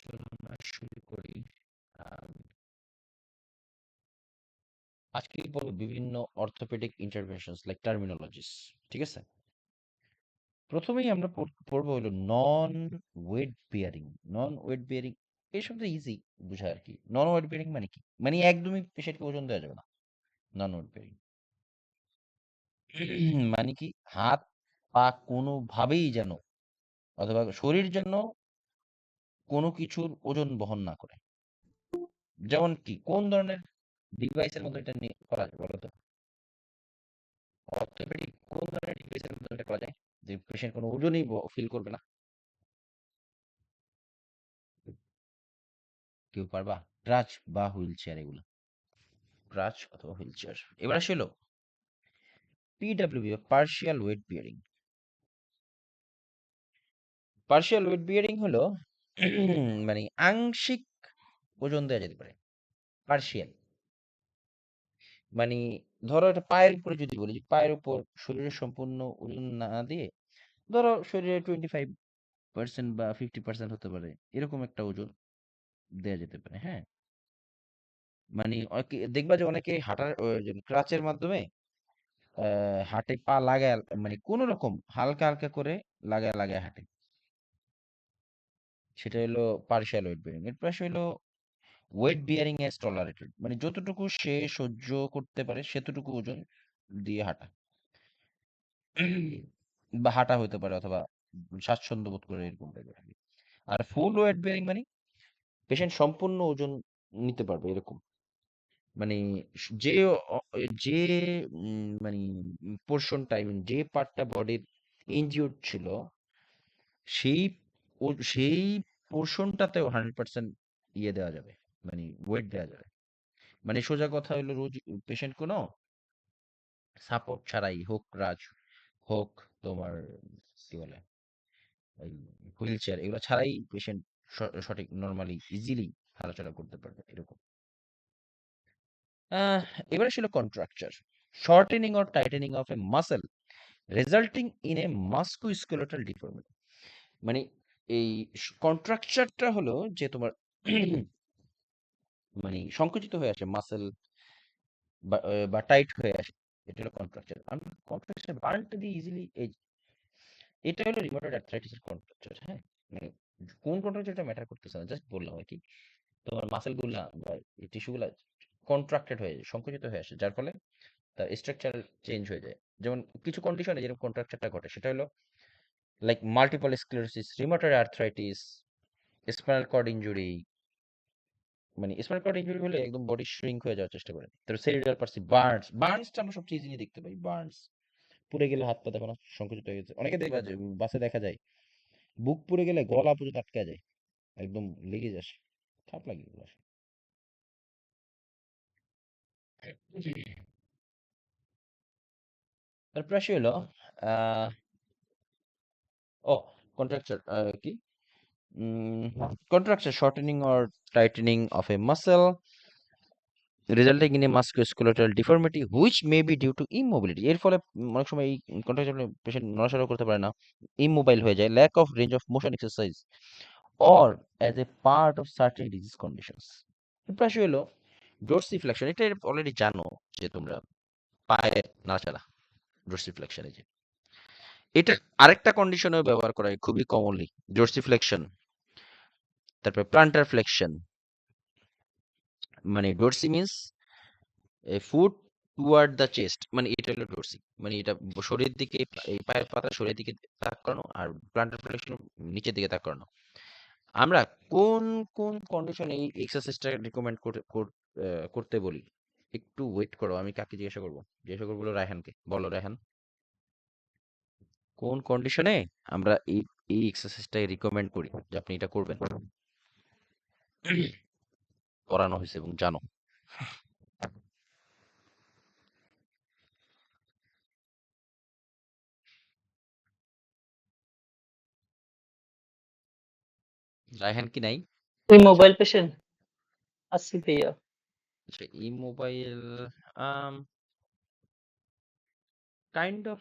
চলো আমরা শুরু করি। আম, আজকে পড়বো বিভিন্ন অর্থোপেডিক ইন্টারভেনশনস লাইক টার্মিনোলজিস। ঠিক আছে, প্রথমেই আমরা পড়বো হলো নন ওয়েট বিয়ারিং। নন ওয়েট বিয়ারিং এই শব্দ ইজি বোঝা আর কি। নন ওয়েট বিয়ারিং মানে কি, মানে একদমই পেশেন্টকে ওজন দেওয়া যাবে না। নন ওয়েট বিয়ারিং মানে কি, হাত পা কোনোভাবেই যেন, অথবা শরীর যেন কোনো কিছুর ওজন বহন না করে। যেমন কি, কোন ধরনের ডিভাইসের মধ্যে এটা নিয়ে করা যায় বলো তো? অর্থোপেডিক কোন ধরনের ডিভাইসের মধ্যে এটা করা যায় যে পেশেন্ট কোনো ওজনই ফিল করবে না? কেউ পারবা? ক্রাচ বা হুইল চেয়ার, এগুলো ক্রাচ অথবা হুইল চেয়ার। এবার আসল পিডাব্লিউবি বা partial wait bearing. Partial wait bearing হলো মানে আংশিক ওজন দেওয়া যেতে পারে। পার্শিয়াল মানে, ধরো এটা পায়ের উপরে যদি বলি, যে পায়ের উপর শরীরের সম্পূর্ণ ওজন না দিয়ে, ধরো শরীরে 25% বা 50% হতে পারে, এরকম একটা ওজন দেয়া যেতে পারে। হ্যাঁ, মানে দেখবা যে অনেকে হাঁটার ক্রাচের মাধ্যমে হাঁটে, পা লাগায়, মানে কোন রকম হালকা হালকা করে লাগায় লাগায় হাঁটে। সেটা হলো পার্শিয়াল ওয়েট বিয়ারিং। এর পাশে হলো ওয়েট বিয়ারিং এজ টলারেটেড, মানে যতটুকু সে সহ্য করতে পারে সেতটুকু ওজন দিয়ে হাঁটা বা হাঁটা হতে পারে, অথবা স্বাচ্ছন্দ্য বোধ করে এরকম টাইপের আর কি। আর ফুল ওয়েট বিয়ারিং মানে পেশেন্ট সম্পূর্ণ ওজন নিতে পারবে এরকম, মানে যে যে মানে পোর্শনটা, I mean যে পার্টটা বডির ইনজিউর্ড ছিল, সেই সেই পোর্শনটাতেও 100% ইয়ে দেওয়া যাবে, মানে ওয়েট দেওয়া যাবে। মানে সোজা কথা হলো, রোজ পেশেন্ট কোনো সাপোর্ট ছাড়াই, হোক রাজ, হোক তোমার কি বলে এই হুইল চেয়ার, এগুলো ছাড়াই পেশেন্ট সঠিক নর্মালি ইজিলি হাঁটাচলা করতে পারবে এরকম। আহ এবারে ছিল contracture, shortening or tightening of a muscle resulting in a musculoskeletal deformity. মানে এই কন্ট্রাকচারটা হলো যে তোমার মানে সংকুচিত হয়ে আসে মাসেল, বা টাইট হয়ে আসে, এটা হলো কন্ট্রাকচার। আমি কন্ট্রাকচার বানানটা দিয়ে ইজিলি এই, এটা হলো রিউমাটয়েড আর্থ্রাইটিসের কন্ট্রাকচার। হ্যাঁ, মানে কোন কন্ট্রাকচারটা ম্যাটার করতেছে না, জাস্ট বললাম আর কি। তোমার মাসেল গুলা বা টিস্যু গুলা কন্ট্রাক্টেড হয়ে যায়, সংকুচিত হয়ে আসে, যার ফলে তার স্ট্রাকচার চেঞ্জ হয়ে যায়। যেমন কিছু কন্ডিশনে যেরকম কন্ট্রাকচারটা ঘটে, সেটা হলো like multiple sclerosis, rheumatoid arthritis, spinal cord injury. মানে স্পাইনাল কর্ড ইনজুরি হলে একদম বডি শ্রিঙ্ক হয়ে যাওয়ার চেষ্টা করে। তারপর সেরিব্রাল পালসি, বার্নসটা আমরা সবচেয়ে ইজিলি দেখতে পাই। বার্নস পুড়ে গেলে হাত পা দেখো না সংকুচিত হয়ে গেছে, অনেকে দেখবা যে বাসে দেখা যায় বুক পুড়ে গেলে গলা পর্যন্ত আটকে যায়, একদম লেগে যায়, খারাপ লাগে এগুলো আসলে। তারপর আসি হলো আহ ও কন্ট্রাকচার কি, contraction, shortening or tightening of a muscle resulting in a musculoskeletal deformity which may be due to immobility। এর ফলে অনেক সময় এই কন্ট্রাকশন পেশেন্ট নড়াচড়া করতে পারে না, ইমোবাইল হয়ে যায়, lack of range of motion exercise or as a part of certain disease conditions। এরপর আসি হলো ডোর্সিফ্লেকশন। এটা অলরেডি জানো যে তোমরা পায়ে নাড়াচাড়া, ডোর্সিফ্লেকশন। এই যে এটা আরেকটা কন্ডিশনেও ব্যবহার করা হয় খুবই কমনলি, ডোর্সিফ্লেকশন। তারপরে প্লান্টার ফ্লেকশন, মানে dorsi means a foot toward the chest, মানে এটা হলো ডোর্সি, মানে এটা শরীরের দিকে, এই পায়ের পাতা শরীরের দিকে তাক করানো, আর প্লান্টার ফ্লেকশন নিচের দিকে তাক করানো। আমরা কোন কোন কন্ডিশনে এই এক্সারসাইজটা রিকমেন্ড করতে বলি? একটু ওয়েট করো, আমি কাকে জিজ্ঞাসা করবো, বলো রায়হানকে। বলো রায়হান, কোন কন্ডিশনে আমরা এই এই এক্সারসাইজটা রিকমেন্ড করি যে আপনি এটা করবেন, করানো হয়েছে এবং জানো? রায়হান কি নাই? कोई আচ্ছা, मोबाइल पेशेंट 80 भैया। আচ্ছা, ই মোবাইল কাইন্ড অফ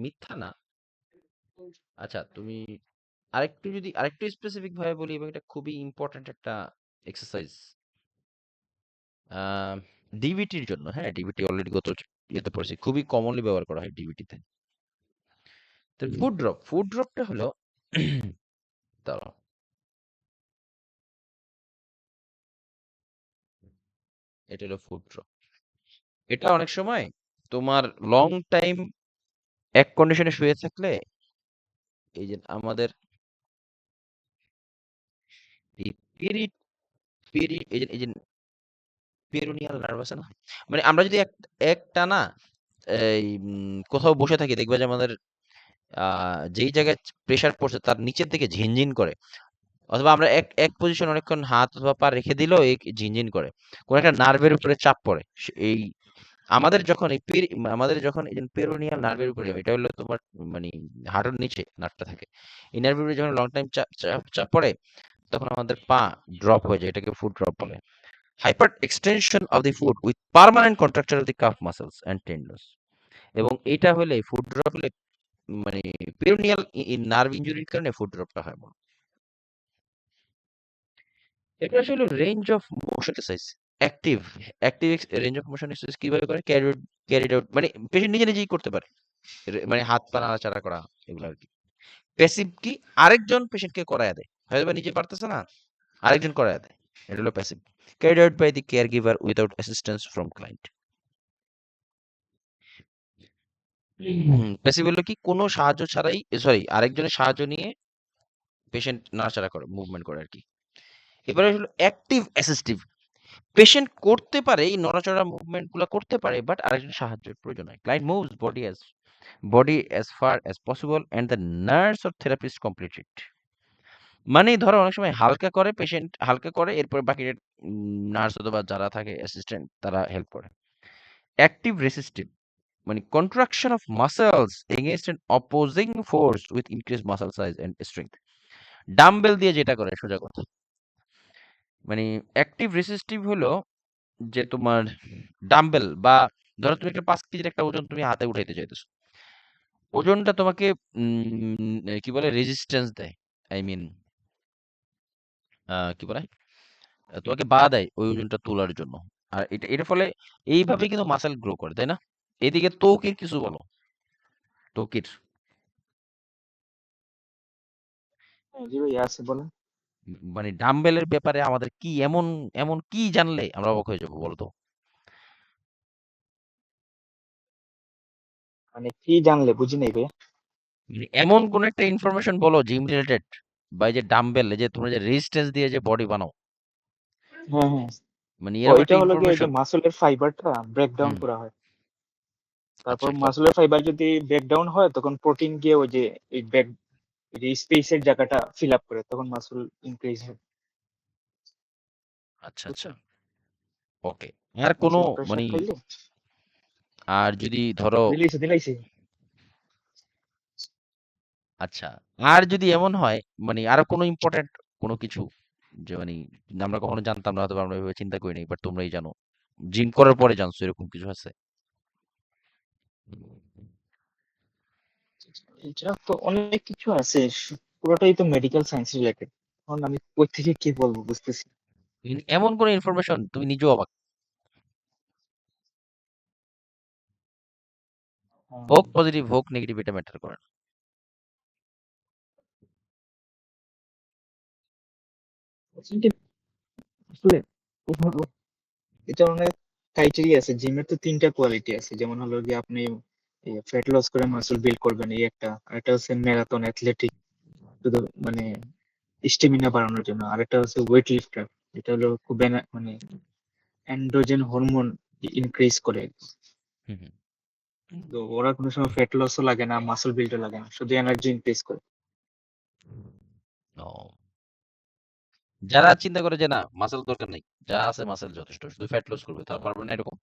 মিথ্যা না। আচ্ছা, তুমি আরেকটু স্পেসিফিক ভাবে বলি, এবং এটা খুবই ইম্পর্ট্যান্ট একটা এক্সারসাইজ ডিবিটির জন্য। হ্যাঁ, ডিবিটি অলরেডি গত ইয়েতে পড়েছি, খুবই কমনলি ব্যবহার করা হয় ডিবিটিতে। তো ফুড ড্রপটা হলো দাঁড়াও, এটা হলো ফুড ড্রপ। এটা অনেক সময় তোমার লং টাইম এক কন্ডিশনে শুয়ে থাকলে, এই যে আমাদের এই পেরি পেরি এই যে পেরোনিয়াল নার্ভ আছে না, মানে আমরা যদি একটানা এই কোথাও বসে থাকি, দেখবে যে আমাদের যেই জায়গায় প্রেসার পড়ছে তার নিচের দিকে ঝিনঝিন করে, অথবা আমরা এক এক পজিশন অনেকক্ষণ হাত অথবা পা রেখে দিলেও এই ঝিনঝিন করে, কোন একটা নার্ভের উপরে চাপ পড়ে। এই আমাদের যখন আমাদের যখন এই পেরোনিয়াল নার্ভের উপরে, এটা হলো তোমার মানে হাঁটুর নিচে নার্ভটা থাকে, এই নার্ভের উপরে যখন লং টাইম চাপ চাপ চাপ পড়ে, তখন আমাদের পা ড্রপ হয়ে যায়, এটাকে ফুড ড্রপ বলে। Hyper extension of the foot with permanent contracture of the calf muscles and tendons. এবং এটা হলে ফুড ড্রপ হলে মানে পেরোনিয়াল নার্ভ ইনজুরির কারণে ফুড ড্রপটা হয়। এটা আসলে range of motion exercise. Active active range of motion exercise কিভাবে করে, ক্যারিড আউট, মানে পেশেন্ট নিজে নিজেই করতে পারে, মানে হাত পা নাড়াচাড়া করা, এগুলো আর কি। প্যাসিভ কি, আরেকজন পেশেন্টকে করায় দেয়, হয়তো বা নিজে পারতেছে না, আরেকজন করায় দেয়, এটা হলো passive. Carried out by the caregiver without assistance from client. Passive হলো কি, কোনো সাহায্য ছাড়াই, সরি, আরেকজনের সাহায্য নিয়ে পেশেন্ট নাড়াচাড়া করে, মুভমেন্ট করে আর কি। এবারে হলো অ্যাক্টিভ অ্যাসিস্টিভ। পেশেন্ট করতে পারে, এই নড়াচড়া মুভমেন্ট গুলো করতে পারে, বাট আরেকজন সাহায্যের প্রয়োজন হয়। Client moves body as far as possible and the nurse or therapist complete it। মানে ধরো অনেক সময় হালকা করে, পেশেন্ট হালকা করে, এরপর বাকি নার্স অথবা যারা থাকে অ্যাসিস্ট্যান্ট তারা হেল্প করে। অ্যাক্টিভ রেসিস্টিভ, মানে contraction of muscles against an opposing force with increase muscle size and strength. Dumbbell দিয়ে যেটা করে, সোজা কথা। মানে অ্যাক্টিভ রেসিস্টিভ হলো যে তোমার ডাম্বেল, বা ধরো তুমি একটা 5 কেজির একটা ওজন তুমি হাতে উঠাইতে চাইতেছো, ওজনটা তোমাকে কি বলে, রেজিস্ট্যান্স দেয়, আই মিন কি বলে, তোমাকে বাধা দেয় ওই ওজনটা তোলার জন্য। আর এটার ফলে এইভাবে কিন্তু মাসেল গ্রো করে, তাই না? এদিকে তৌকির কিছু বলো, তৌকির। হ্যাঁ, জি ভাই আছে, বলেন। মানে ডাম্বেলের ব্যাপারে আমাদের কি এমন এমন কি জানলে আমরা অবাক হয়ে যাবো, বলো তো? মানে কি জানলে বুঝি নাই ভাই। মানে এমন কোন একটা ইনফরমেশন বলো জিম রিলেটেড, বা এই যে ডাম্বেল, এই যে তোমরা যে রেজিস্ট্যান্স দিয়ে যে বডি বানাও, হ্যাঁ হ্যাঁ, মানে ও এরকম এটা একটা হলো কি, ওই যে ইনফরমেশন। মাসলের ফাইবারটা ব্রেক ডাউন হুম। করা হয়। আচ্ছা, তারপর মাসলের ফাইবার যদি ব্রেক ডাউন হয়, তখন প্রোটিন গিয়ে ওই যে এই ব্যাক, ওই যে স্পেসের জায়গাটা ফিল আপ করে, তখন মাসল ইনক্রিজ হয়। আচ্ছা, আচ্ছা, বুঝছো? ওকে। আর কোনো মাসল প্রেশার মানে, খাইলে আর যদি ধরো, দিলাইছে দিলাইছে। আচ্ছা, আর যদি এমন হয়, মানে আরো কোনো ইম্পর্টেন্ট কোনো কিছু, যে মানে আমরা কখনো জানতাম না, অথবা আমরা এভাবে চিন্তা করিনি, বাট তোমরাই জানো, জিম করার পরে জানছো, এরকম কিছু আছে? এটা তো অনেক কিছু আছে, পুরোটাই তো মেডিকেল সায়েন্স রিলেটেড। এখন আমি কই থেকে কি বলবো বুঝতেছি না। এমন কোনো ইনফরমেশন তুমি নিজেও অবাক, হোক পজিটিভ হোক নেগেটিভ, এটা ম্যাটার করে না। আসলে এটা অনেক ক্রাইটেরিয়া আছে। জিমের তো 3টা কোয়ালিটি আছে, যেমন হলো যে আপনি ফ্যাট লস করে মাসল বিল্ড করবেন, এই একটা। আরেকটা হচ্ছে ম্যারাথন অ্যাথলেটিক, শুধু মানে স্টেমিনা বাড়ানোর জন্য। আরেকটা হচ্ছে ওয়েট লিফটার, এটা হলো খুব মানে অ্যান্ড্রোজেন হরমোন ইনক্রিজ করে। হুম, হুম। তো ওরা কোনো সময় ফ্যাট লসও লাগে না, মাসল বিল্ডও লাগে না, শুধু এনার্জি ইনক্রিজ করে। ও, যারা চিন্তা করে যে না মাসেল দরকার নেই, যা আছে মাসেল যথেষ্ট, শুধু ফ্যাট লস করবে, তার পারবে না, এরকম।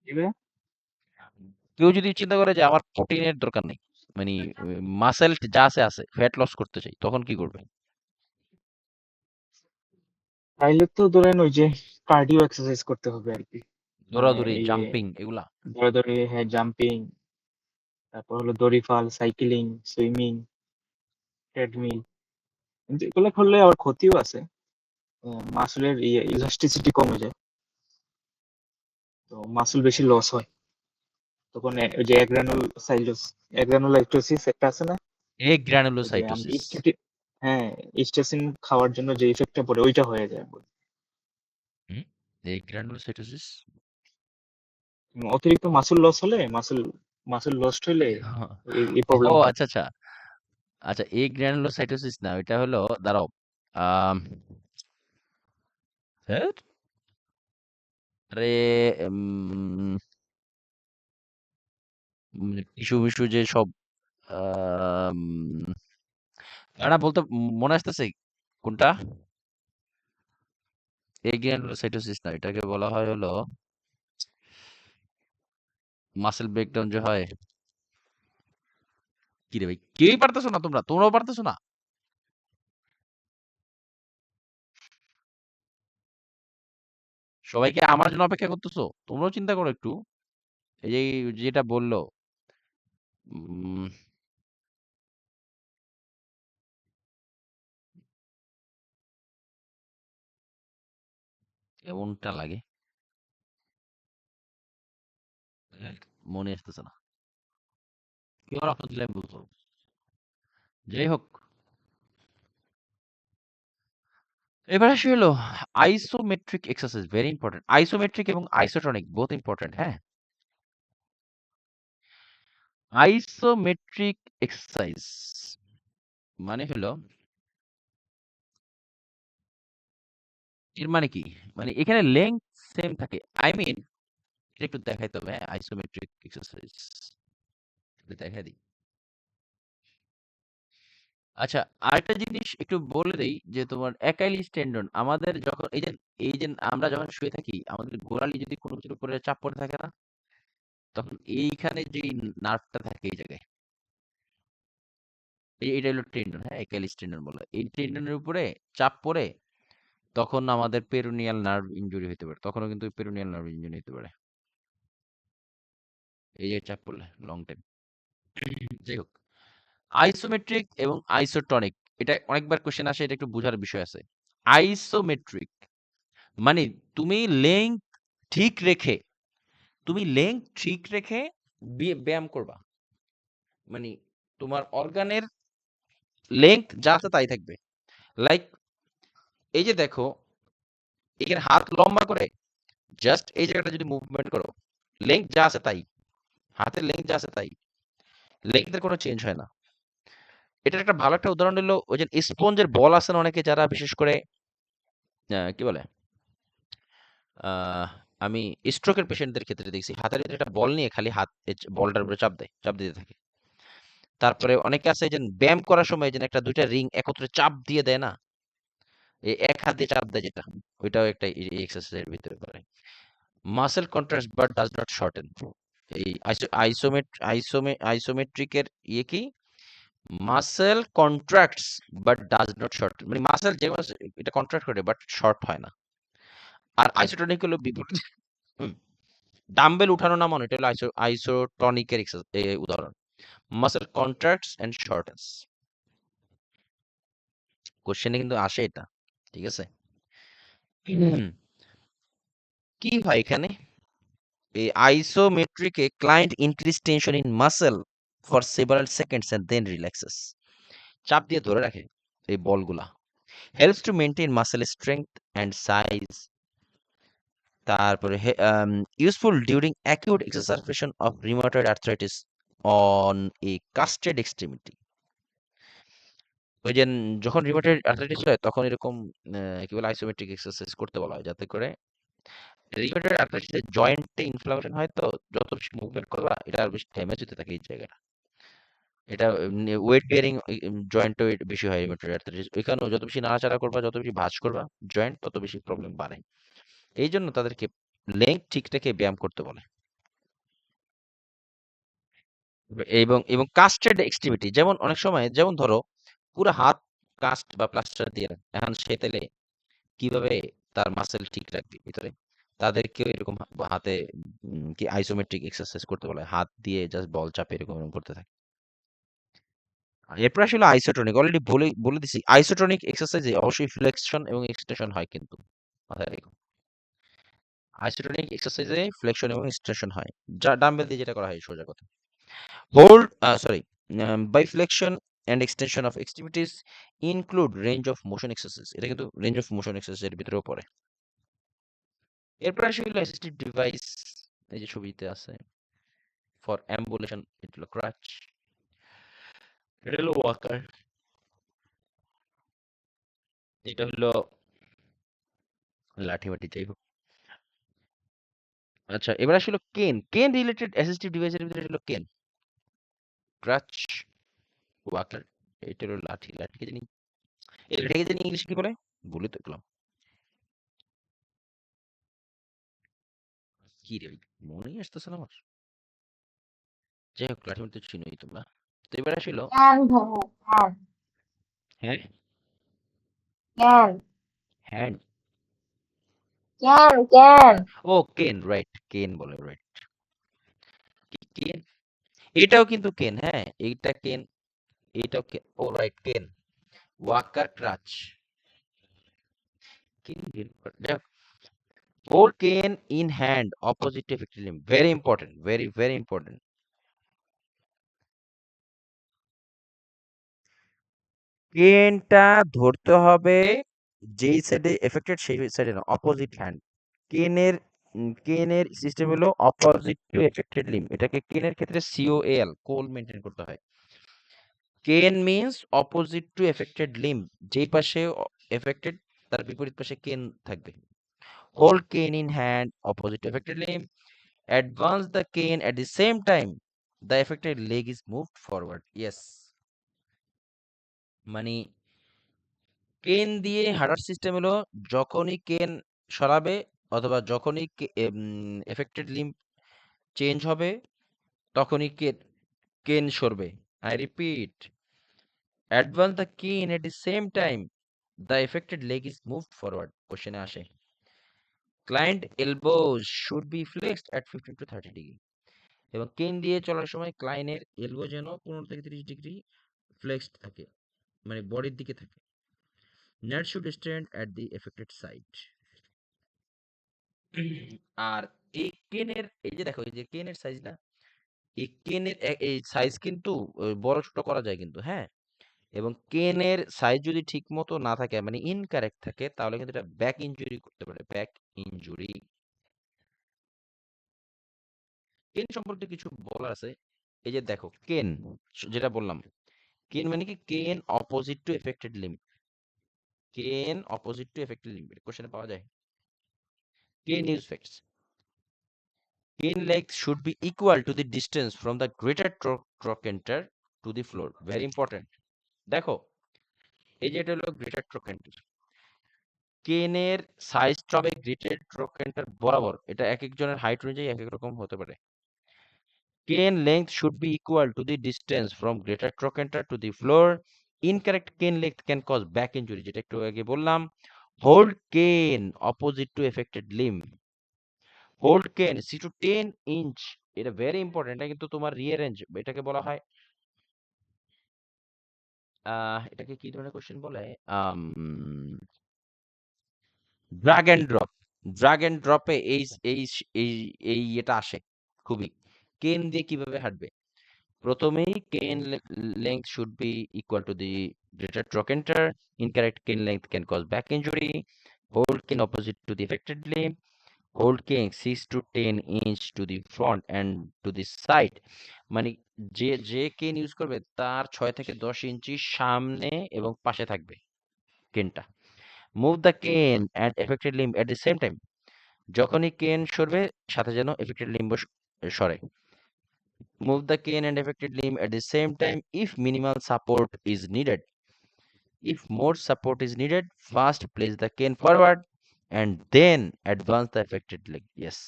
এবার কেউ যদি চিন্তা করে যে আমার প্রোটিনের দরকার নেই, মানে মাসেল যা আছে আছে, ফ্যাট লস করতে চাই, তখন কি করবে? তাইলে তো ধরেন ওই যে কার্ডিও এক্সারসাইজ করতে হবে আর কি। মানে দৌড়াদৌড়ি, এই জাম্পিং, এগুলা। ধরে ধরে, হ্যাঁ, জাম্পিং, তারপর হলো দড়িফাল, সাইক্লিং, সুইমিং, ট্রেডমিল। কিন্তু এগুলো করলে আবার ক্ষতিও আছে। মাসলের ইলাস্টিসিটি কমে যায়, তো মাসল বেশি লস হয় তখন। ওই যে অ্যাগ্রানুলোসাইটোসিস একটা আছে না, এ ওই যে আমরা গ্রানুলোসাইটোসিস। হ্যাঁ, স্টেসিন খাওয়ার জন্য যে ইফেক্টটা পড়ে ওইটা হয়ে যায়। হুম, এ গ্রানুলোসাইটোসিস। অতিরিক্ত মাসল লস হলে, মাসল লস হইলে এই ও প্রবলেম হয়। আচ্ছা আচ্ছা আচ্ছা, এ গ্রানুলোসাইটোসিস না, ওইটা হলো, দাঁড়াও, আম, ধ্যাৎ, আরে, টিস্যু মিশু যে সব, আম, না বলতে মনে আসতেছে কোনটা। এই গ্রানুলোসাইটোসিস না, এটাকে বলা হয় হলো মাসেল ব্রেকডাউন যে হয়। কি রে ভাই, কেউই পারতেছো না, তোমরাও পারতেছো না। সবাইকে আমার জন্য অপেক্ষা করতেছো? তোমরাও চিন্তা করো একটু। এই যে যেটা বললো, উম, কেমনটা লাগে মনে আসতেছে না। কেউ আর আপনার দিলে আমি বলতে পারবো। যাই হোক, এবার আসি হলো isometric exercise, very important. Isometric এবং আইসোটনিক বোথ ইম্পর্টেন্ট, হ্যাঁ। আইসোমেট্রিক এক্সারসাইজ মানে হলো, এর মানে কি, মানে এখানে লেংথ সেম থাকে, আই মিন, এটা একটু দেখাইতে হবে, হ্যাঁ, আইসোমেট্রিক এক্সারসাইজ দেখাই দিই। আচ্ছা, আরেকটা জিনিস একটু বলে দেই, যে তোমার অ্যাকাইলিস টেন্ডন আমাদের যখন এই যে আমরা যখন শুয়ে থাকি, আমাদের গোড়ালি যদি কোনো কিছুর উপরে চাপ পড়ে থাকে না, তখন এইখানে যে নার্ভটা থাকে এই জায়গায়, এটা হলো টেন্ডন, হ্যাঁ, অ্যাকাইলিস টেন্ডন বলে। এই টেন্ডনের উপরে চাপ পড়ে তখন আমাদের পেরোনিয়াল নার্ভ ইনজুরি হতে পারে, তখনও কিন্তু পেরোনিয়াল নার্ভ ইনজুরি হতে পারে এই যে চাপ পড়লে লং টাইম। যাই হোক, আইসোমেট্রিক এবং আইসোটনিক, এটা অনেকবার কোশ্চেন আসে, এটা একটু বোঝার বিষয় আছে। আইসোমেট্রিক মানে তুমি লেংথ ঠিক রেখে, ব্যায়াম করবা, মানে তোমার অর্গানের লেংথ যা আছে তাই থাকবে। লাইক, এই যে দেখো, এখানে হাত লম্বা করে জাস্ট এই জায়গাটা যদি মুভমেন্ট করো, লেংথ যা আছে তাই, হাতের লেংথ যা আছে তাই, লেংথের কোনো চেঞ্জ হয় না। এটার একটা ভালো একটা উদাহরণ হলো, ওই যে স্পঞ্জের বল আছে না অনেকে, যারা বিশেষ করে কি বলে, আহ, আমি স্ট্রোকের পেশেন্টদের ক্ষেত্রে দেখছি, হাতের ভিতরে একটা বল নিয়ে খালি হাত বলটার উপরে চাপ দিতে থাকে। তারপরে অনেকে আছে যে ব্যায়াম করার সময় যে একটা দুইটা রিং একত্রে চাপ দিয়ে দেয় না, এই এক হাত দিয়ে চাপ দেয় যেটা, ওইটাও একটা এক্সারসাইজের ভিতরে পড়ে। Muscle contrast but does not shorten. এই আইসোমেট্রিকের ইয়ে কি, muscle contracts but does not short, মানে মাসেল যে এটা কন্ট্রাক্ট করে বাট শর্ট হয় না। আর আইসোটনিক হলো বিপরীত। ডাম্বেল উঠানো নামানো, এটা হলো আইসোটনিকের উদাহরণ। মাসেল কন্ট্রাক্টস এন্ড শর্টেন্স, কোশ্চেনে কিন্তু আসে এটা, ঠিক আছে। হুম, কি হয় এখানে, এই আইসোমেট্রিকে client increase tension in muscle for several seconds and then relaxes, চাপ দিয়ে ধরে রাখে এই বলগুলা, helps to maintain muscle strength and size. তারপরে useful during acute exacerbation of rheumatoid arthritis on a casted extremity. ওই যে যখন রিউমাটয়েড আর্থ্রাইটিস হয় তখন এরকম কি বলে আইসোমেট্রিক এক্সারসাইজ করতে বলা হয়, যাতে করে রিউমাটয়েড আর্থ্রাইটিসের জয়েন্টে ইনফ্লামেশন হয়, তো যত বেশি মুভমেন্ট করবা এটা আর বেশি ড্যামেজ হতে থাকে এই জায়গাটা। এটা ওয়েট বেয়ারিং জয়েন্ট ওয়েট বেশি হয় রিউমাটয়েড আর্থ্রাইটিস, ওইখানেও যত বেশি নাড়াচাড়া করবা, যত বেশি ভাঁজ করবা জয়েন্ট, তত বেশি প্রবলেম বাড়ে। এই জন্য তাদেরকে লেংথ ঠিক রেখে ব্যায়াম করতে বলে। এবং কাস্টেড এক্সট্রিমিটি, যেমন অনেক সময়, যেমন ধরো পুরো হাত কাস্ট বা প্লাস্টার দিয়ে এখন সে তাহলে কিভাবে তার মাসেল ঠিক রাখবে ভিতরে, তাদেরকেও এরকম হাতে কি আইসোমেট্রিক এক্সারসাইজ করতে বলে, হাত দিয়ে জাস্ট বল চাপে এরকম এরকম করতে থাকে। এরপর আসলে আইসোটোনিক, অলরেডি বলে বলে দিছি, আইসোটোনিক এক্সারসাইজে অবশ্যই ফ্লেকশন এবং এক্সটেনশন হয় কিন্তু, মাথায় রেখো। আইসোটোনিক এক্সারসাইজে ফ্লেকশন এবং এক্সটেনশন হয়, যা ডাম্বেল দিয়ে যেটা করা হয় সোজা কথা। Hold, sorry, by flexion and extension of extremities include range of motion exercise, এটা কিন্তু রেঞ্জ অফ মোশন এক্সারসাইজের ভিতরেও পড়ে। এরপর আসে হলো অ্যাসিস্টিভ ডিভাইস, এই যে ছবিতে আছে, ফর অ্যাম্বুলেশন, এটা হলো ক্রাচ, এটা হলো ওয়াকার, এটা হলো লাঠি বাটি, যাই হোক। আচ্ছা, এবার আসলে কেন, কেন রিলেটেড অ্যাসিস্টিভ ডিভাইসের ভিতরে হলো কেন, ক্রাচ, ওয়াকার, এটা হলো লাঠি, লাঠিকে জানি, এই লাঠিকে জানি ইংলিশ কি বলে, বলে তো গেলাম, কি রে ভাই, মনেই আসতেছে না আমার। যাই হোক, লাঠি তো চিনোই তোমরা। তো এবার আসলো, ক্যান ভাইয়া ক্যান হ্যাঁ, ক্যান হ্যান্ড, ক্যান ক্যান ও কেন, রাইট, কেন বলে, রাইট, কেন, এটাও কিন্তু কেন, হ্যাঁ, এইটা কেন, এটাও কেন, ও রাইট, কেন, ওয়াকার, ক্রাচ, কেন, যাই হোক, hold cane in hand opposite to effective limb, very important, very very important. কেনটা ধরতে হবে যেই সাইডে এফেক্টেড সেই সাইডে না, অপোজিট হ্যান্ড। কেনের কেনের সিস্টেম হলো অপোজিট টু এফেক্টেড লিম্ব, এটাকে কেনের ক্ষেত্রে সিওএল, কোল মেনটেন করতে হয়। কেন means opposite to affected limb, যেই পাশে এফেক্টেড তার বিপরীত পাশে কেন থাকবে। হোল্ড কেন in hand opposite to affected limb, advance the cane at the same time the affected leg is moved forward. Yes, মানে কেন দিয়ে হাঁটার সিস্টেম হলো, যখনই কেন সরাবে অথবা যখনই এফেক্টেড লিম্ব চেঞ্জ হবে তখনই কেন সরবে। I repeat, advance the cane at the same time the affected leg is moved forward. কোশ্চেনে আসে, client elbows should be flexed at 15 to 30 degree, এবং কেন দিয়ে চলার সময় ক্লায়েন্টের এলবো যেন 15 থেকে 30 ডিগ্রি ফ্লেক্সড থাকে, মানে বডির দিকে থাকে। নেট should stand at the affected side. আর এই কেনের, এই যে দেখো, এই যে কেনের সাইজ না, এই কেনের এই সাইজ কিন্তু বড় ছোট করা যায় কিন্তু, হ্যাঁ, এবং কেনের সাইজ যদি ঠিক মতো না থাকে, মানে ইনকারেক্ট থাকে, তাহলে কিন্তু এটা ব্যাক ইনজুরি করতে পারে, ব্যাক ইনজুরি। কেন সম্পর্কে কিছু বলার আছে, এই যে দেখো কেন, যেটা বললাম, কেন মানে কি, কেন অপোজিট টু এফেক্টেড লিম্ব, কেন অপোজিট টু এফেক্টেড লিম্ব, কোশ্চেনে পাওয়া যায়। কেন use facts, cane length should be equal to the distance from the greater trochanter to the floor, very important. দেখো, এই যে এটা হলো গ্রেটার ট্রোকেন্টার, কেনের সাইজটা হবে গ্রেটার ট্রোকেন্টার বরাবর, এটা এক একজনের হাইট অনুযায়ী এক এক রকম হতে পারে। cane length should be equal to the distance from greater trochanter to the floor. Incorrect cane length can cause back injury, যেটা একটু আগে বললাম। hold cane opposite to affected limb, hold cane 6 to 10 inch, এটা very important, এটা কিন্তু তোমার rearrange, এটাকে বলা হয়, এটাকে কি ধরনের কোশ্চেন বলে, drag and drop, drag and ড্রপে এই এই এই এই এটা আসে খুবই, কেন দিয়ে কিভাবে হাঁটবে, প্রথমেই cane length should be equal to the greater trochanter, incorrect cane length can cause back injury, hold cane opposite to the affected limb, hold cane 6 to 10 inch to the front and to the side, মানে যে যে কেন use করবে তার 6 থেকে 10 ইঞ্চি সামনে এবং পাশে থাকবে কেনটা। মুভ দ্য কেন and affected limb at the same time, যখনই কেন সরবে সাথে যেন এফেক্টেড লিম্ব সরে। মুভ দ্য কেন and affected limb at the same time if minimal support is needed, if more support is needed, first place the cane forward and then advance the affected leg. Yes,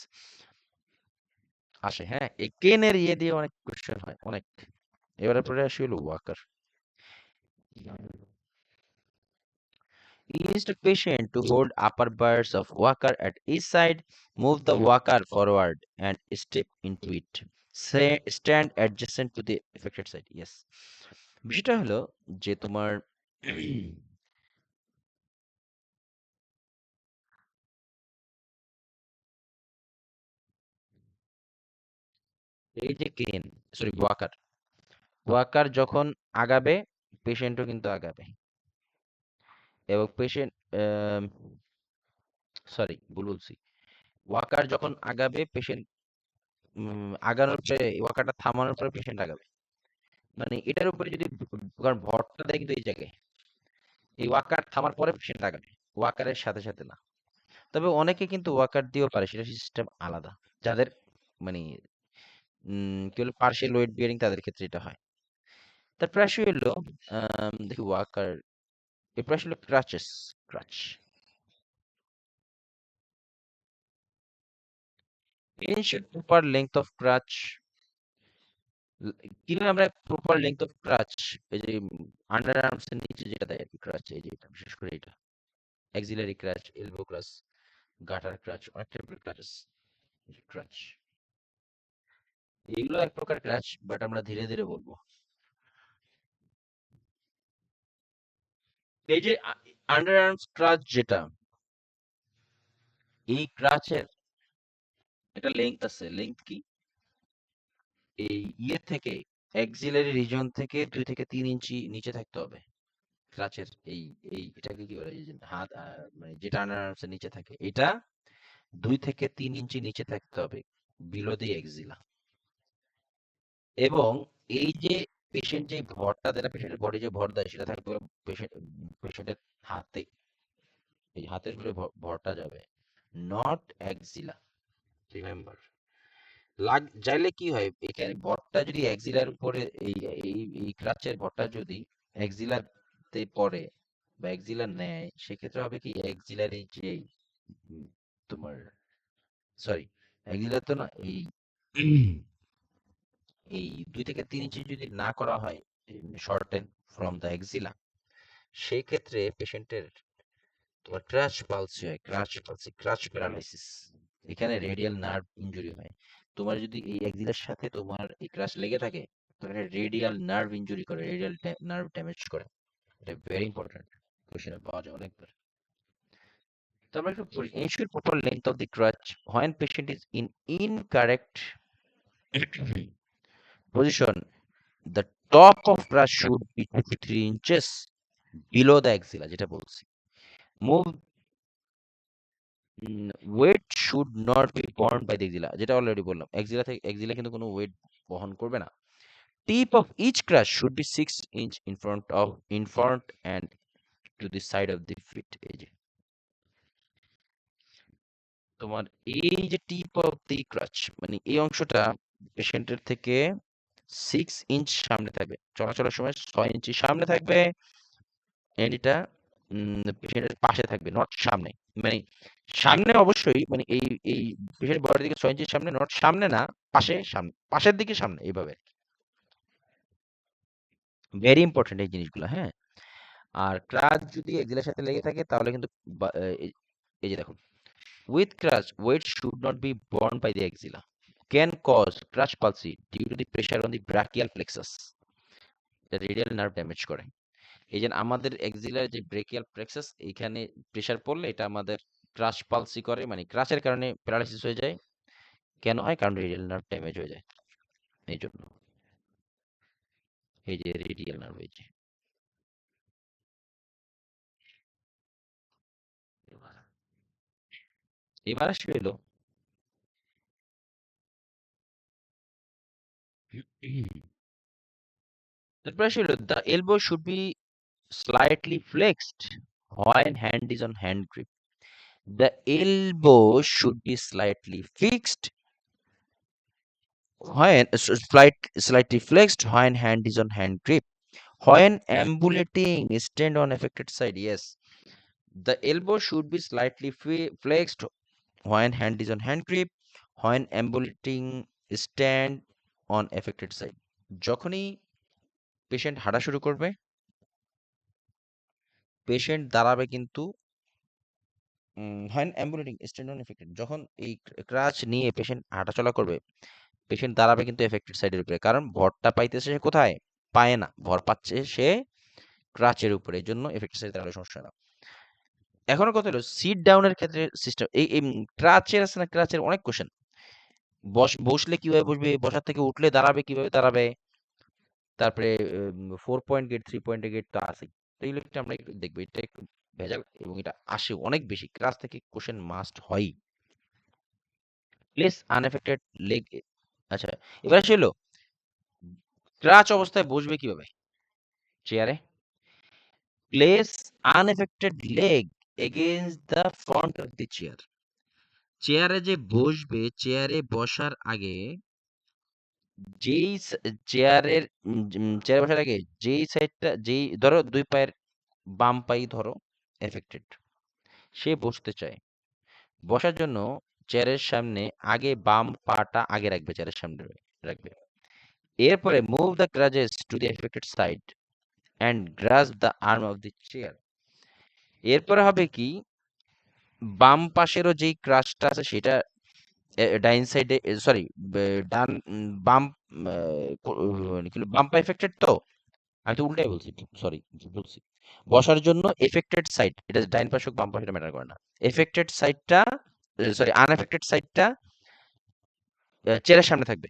আসে, হ্যাঁ, এই কেনের ইয়ে দিয়ে অনেক question হয়, অনেক। এবারে পরে আসি হলো Waker. Instruct patient to hold upper bars of walker at each side, move the walker forward and step into it. Stand adjacent to the affected side. Yes. বিষয়টা হলো যে তোমার এই যে কেন সরি ওয়াকার যখন আগাবে পেশেন্টও কিন্তু আগাবে এবং পেশেন্ট সরি ভুল বলছি ওয়াকার যখন আগাবে পেশেন্ট আগানোর পরে ওয়াকারটা থামানোর পরে পেশেন্ট আগাবে মানে এটার উপরে যদি কারণ ভরটা দেয় কিন্তু এই জায়গায় এই ওয়াকার থামার পরে পেশেন্ট আগাবে ওয়াকারের সাথে সাথে না তবে অনেকে কিন্তু ওয়াকার দিয়েও পারে সেটা সিস্টেম আলাদা যাদের মানে কি বলে পার্শিয়াল ওয়েট বিয়ারিং তাদের ক্ষেত্রে এটা হয় তারপরে আসলে হলো দেখি ওয়াকার এরপর আসলে ক্রাচ ensure proper length of crutch কিভাবে আমরা প্রপার লেংথ অফ ক্রাচ এই যে আন্ডার আর্মস এর নিচে যেটা দেয় আর কি ক্রাচ এই যে এটা বিশেষ করে এটা অ্যাক্সিলারি ক্রাচ এলবো ক্রাচ গাটার ক্রাচ অনেক টাইপের ক্রাচ এগুলো এক প্রকার ক্রাচ বাট আমরা ধীরে ধীরে বলবো এই যে আন্ডার আর্মস ক্রাচ যেটা এই ক্রাচের একটা লেংথ আছে লেংথ কি এই ইয়ে থেকে অ্যাক্সিলারি রিজন থেকে 2 থেকে 3 ইঞ্চি নিচে থাকতে হবে ক্রাচের এই এই এটাকে কি বলে এই যে হাত মানে যেটা আন্ডার আর্মস এর নিচে থাকে এটা 2 থেকে 3 ইঞ্চি নিচে থাকতে হবে বিলো দি এক্সিলা এবং এই যে পেশেন্ট যে ভরটা দেয় পেশেন্টের বডি যে ভর দেয় সেটা থাকবে পেশেন্টের হাতে এই হাতের উপরে ভরটা যাবে নট এক্সিলা রিমেম্বার চাইলে কি হয় এখানে ভরটা যদি এক্সিলার উপরে এই এই এই ক্রাচের ভরটা যদি এক্সিলাতে পড়ে বা এক্সিলার নেয় সেক্ষেত্রে হবে কি এক্সিলারি যে তোমার সরি এক্সিলার তো না এই এই 2 থেকে 3 ইঞ্চি যদি না করা হয় শর্টেন ফ্রম দ্য এক্সিলা সেই ক্ষেত্রে পেশেন্টের তোমার ক্রাচ প্যারালাইসিস এখানে রেডিয়াল নার্ভ ইনজুরি হয় তোমার যদি এই এক্সিলার সাথে তোমার এই ক্রাচ লেগে থাকে তাহলে রেডিয়াল নার্ভ ইনজুরি করে রেডিয়াল নার্ভ ড্যামেজ করে এটা ভেরি ইম্পর্টেন্ট কোশ্চেনে পাওয়া যায় অনেকবার তো আমরা একটু ensure proper length of the crutch when patient is in incorrect position. The top of crutch should be 2 to 3 inches below the axilla যেটা বলছি move weight should not be borne by the axilla যেটা already বললাম axilla কিন্তু কোনো wait বহন করবে না tip of each crutch should be 6 inch in front and to the side of the feet এই যে তোমার এই যে টিপ অফ দি ক্রাচ মানে এই অংশটা পেশেন্টের থেকে 6 ইঞ্চ সামনে থাকবে চলাচলের সময় 6 ইঞ্চি সামনে থাকবে এন্ড এটা পেশেন্টের পাশে থাকবে নট সামনে মানে সামনে অবশ্যই মানে এই এই পেশেন্ট বডির দিকে 6 ইঞ্চি সামনে নট সামনে না সামনে পাশের দিকে সামনে এইভাবে ভেরি ইম্পর্টেন্ট এই জিনিসগুলো হ্যাঁ আর ক্রাচ যদি এক্সিলের সাথে লেগে থাকে তাহলে কিন্তু এই যে দেখো with crutch weight should not be borne by the axilla can cause crutch palsy due to the pressure on the brachial plexus the radial nerve damage করে এই যে আমাদের এক্সিলার যে ব্রেকিয়াল প্লেক্সাস এখানে প্রেসার পড়লে এটা আমাদের ক্রাশ পালসি করে মানে ক্রাশের কারণে প্যারালাইসিস হয়ে যায় কেন হয় কারণ রেডিয়াল নার্ভ ড্যামেজ হয়ে যায় এই জন্য এই যে রেডিয়াল নার্ভ এই যে এবার আসলে হলো তারপর আসলে হলো the elbow should be slightly flexed when hand is on hand grip the elbow should be slightly fixed when slightly flexed when hand is on hand grip when ambulating stand on affected side yes the elbow should be slightly flexed when hand is on hand grip when ambulating stand on affected side যখনই patient হাঁটা শুরু করবে patient দাঁড়াবে কিন্তু হয় অ্যাম্বুলেটিং stand on affected, যখন এই ক্রাচ নিয়ে পেশেন্ট হাঁটাচলা করবে, পেশেন্ট দাঁড়াবে কিন্তু এফেক্টেড সাইডের উপরে, কারণ ভরটা পাইতেছে সে কোথায়, পায়ে না, ভর পাচ্ছে সে ক্রাচের উপরে, এই জন্য এফেক্টেড সাইড দাঁড়ালে সমস্যা না। এখনো কথা হলো সিট ডাউনের ক্ষেত্রে সিস্টেম, এই ক্রাচের আছে না, ক্রাচের অনেক কোশ্চেন। বসলে কিভাবে বসবে, বসার থেকে উঠলে দাঁড়াবে কিভাবে দাঁড়াবে, তারপরে 4 পয়েন্ট গেট 3 পয়েন্টের গেট তো আছেই। তো এগুলো একটু আমরা একটু দেখবো, এটা একটু ভেজাল এবং এটা আসে অনেক বেশি, ক্লাস থেকে কোশ্চেন মাস্ট হয়। প্লেস আনএফেক্টেড লেগ, আচ্ছা এবার আসে হলো ক্রাচ অবস্থায় বসবে কিভাবে, চেয়ারে। Place unaffected leg against the front of the chair, চেয়ারে যে বসবে, চেয়ারে বসার আগে যেই চেয়ারের চেয়ারে বসার আগে যেই সাইডটা, যেই ধরো দুই পায়ের বাম পাই ধরো এফেক্টেড, সে বসতে চায়, বসার জন্য চেয়ারের সামনে আগে বাম পাটা আগে রাখবে, চেয়ারের সামনে রাখবে। এরপরে move the crutches to the affected side and grasp the arm of the chair. এরপরে হবে কি, বাম পাশেরও যেই ক্রাচটা আছে সেটা ডাইন সাইডে, সরি ডান বাম বাম পা এফেক্টেড, তো আমি তো উল্টাই বলছি, সরি বলছি। বসার জন্য এফেক্টেড সাইড, এটা ডাইন পাশ হোক বাম পাশ, এটা ম্যাটার করে না। এফেক্টেড সাইডটা, সরি আনএফেক্টেড সাইডটা চেয়ারের সামনে থাকবে।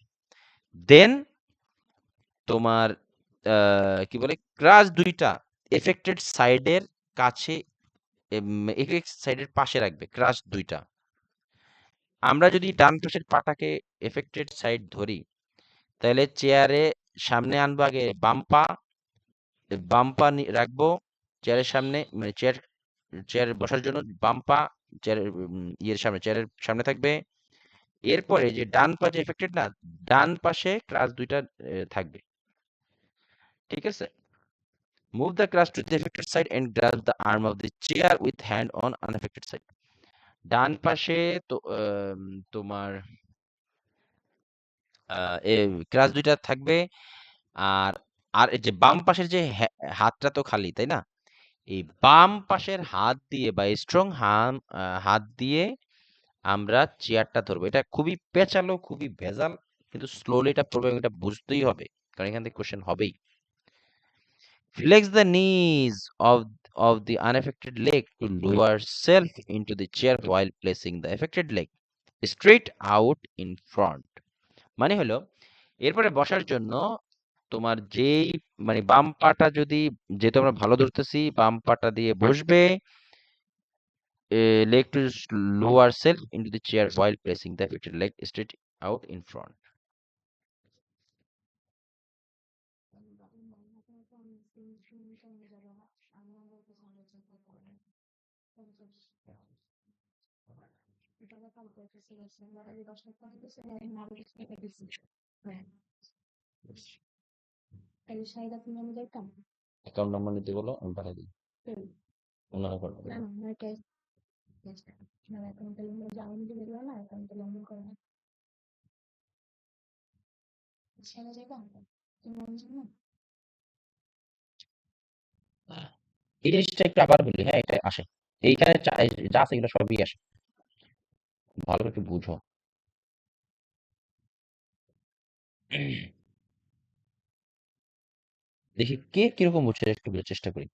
দেন তোমার কি বলে, ক্রাচ দুইটা এফেক্টেড সাইডের কাছে, এফেক্টেড সাইডের পাশে রাখবে ক্রাচ দুইটা। আমরা যদি ডান পাশের পাটাকে এফেক্টেড সাইড ধরি, তাহলে চেয়ারে সামনে আনবো আগে বাম পা, বাম পা রাখবো চেয়ারের সামনে, মানে চেয়ার বসার জন্য বাম পা চেয়ারের ইয়ের সামনে, চেয়ারের সামনে থাকবে। এরপরে যে ডান পা যে এফেক্টেড না, ডান পাশে ক্রাচ দুইটা থাকবে, ঠিক আছে। Move the crutch to the affected side and grasp the arm of the chair with hand on unaffected side. ডান পাশে তো তোমার ক্রাচ দুইটা থাকবে, আর আর এই যে বাম পাশের যে হাতটা তো খালি, তাই না, এই বাম পাশের হাত দিয়ে বা স্ট্রং হাত দিয়ে আমরা চেয়ারটা ধরবো। এটা খুবই পেঁচালো, খুবই ভেজাল, কিন্তু স্লোলি এটা পড়বে, এটা বুঝতেই হবে, কারণ এখান থেকে কোশ্চেন হবেই। Flex the knees of the unaffected leg to lower self into the chair while placing the affected leg straight out in front. মানে হলো এরপরে বসার জন্য তোমার যেই, মানে বাম পাটা যদি, যেহেতু আমরা ভালো ধরতেছি, বাম পাটা দিয়ে বসবে, leg to lower self into the chair while placing the affected leg straight out in front. Account number নিতে বলো, আমি পাঠিয়ে দিই, ওনারা করে দেবে। এই জিনিসটা একটু আবার বলি, হ্যাঁ এটা আসে এইখানে, যা আছে এগুলো সবই আসে, ভালো করে একটু বুঝো। দেখি কে কিরকম বুঝছে, একটু বোঝার চেষ্টা করি।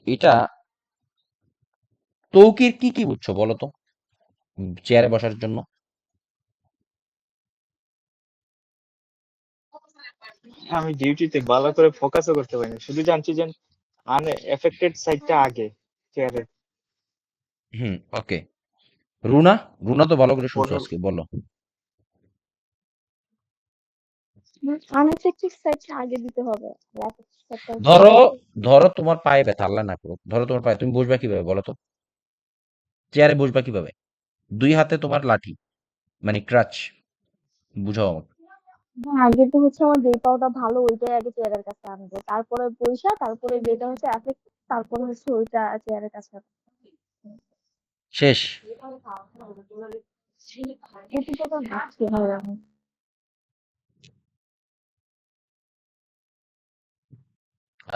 এটা তৌকির কি কি বুঝছো বলো তো, চেয়ারে বসার জন্য। আমি ডিউটিতে ভালো করে ফোকাসও করতে পারি না, শুধু জানছি যে আনএফেক্টেড সাইডটা আগে চেয়ারের। ওকে, রুনা, রুনা তো ভালো করে শুনছো পরে আজকে, বলো। আনএফেক্টেড সাইডটা আগে দিতে হবে, affected সাইডটা ধরো, পরে। ধরো তোমার পায়ে ব্যথা, আল্লাহ না করুক, ধরো তোমার পায়ে, তুমি বসবা কিভাবে বলো তো, চেয়ারে বসবা কিভাবে, দুই হাতে তোমার লাঠি, মানে ক্রাচ, বুঝাও আমাকে। হ্যাঁ, আগে তো হচ্ছে আমার যে পাওটা ভালো ওইটাই আগে চেয়ারের কাছে আনবো, তারপরে পয়সা, তারপরে যেটা হচ্ছে অ্যাফেক্ট, তারপরে হচ্ছে ওইটা চেয়ারের কাছে আনবো। শেষ। এটা তো ভাবতে হবে এখন।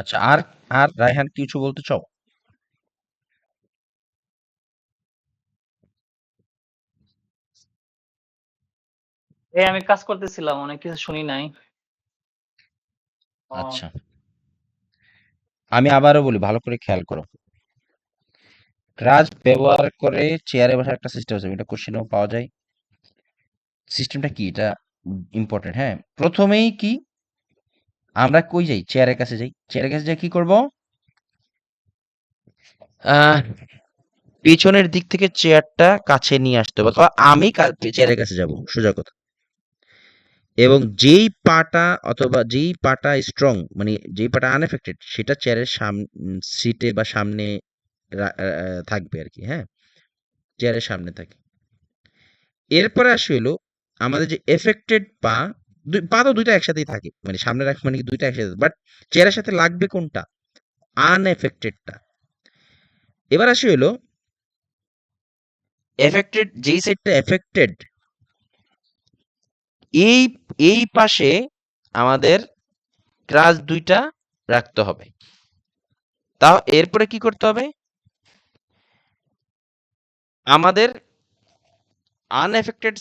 আচ্ছা, আর আর রায়হান কিছু বলতে চাও? এই আমি কাজ করতেছিলাম, অনেক কিছু শুনি নাই। ও, আচ্ছা, আমি আবারও বলি, ভালো করে খেয়াল করো। ক্রাচ ব্যবহার করে চেয়ারে বসার একটা সিস্টেম আছে, এটা কোশ্চেনেও পাওয়া যায়। সিস্টেমটা কি, এটা ইম্পর্টেন্ট। হ্যাঁ, প্রথমেই কি আমরা কই যাই? চেয়ারের কাছে যাই। চেয়ারের কাছে যাই কি করব? আহ পেছনের দিক থেকে চেয়ারটা কাছে নিয়ে আসতে হবে, অথবা আমি চেয়ারের কাছে যাব, সোজা কথা। এবং যেই পাটা অথবা যেই পাটা স্ট্রং, মানে যেই পাটা আনএফেক্টেড, সেটা চেয়ারের সিটে বা সামনে থাকবে আর কি। হ্যাঁ, চেয়ারের সামনে থাকে। এরপরে আসি হলো আমাদের যে এফেক্টেড পা, পা তো দুইটা একসাথেই থাকে, মানে সামনে রাখ মানে কি দুইটা একসাথে, বাট চেয়ারের সাথে লাগবে কোনটা? আনএফেক্টেডটা। এবার আসি হলো এফেক্টেড, যেই সাইডটা এফেক্টেড, এই এই পাশে আমাদের ক্রাচ দুইটা রাখতে হবে। তাও এরপরে কি করতে হবে? আমাদের আনএফেক্টেড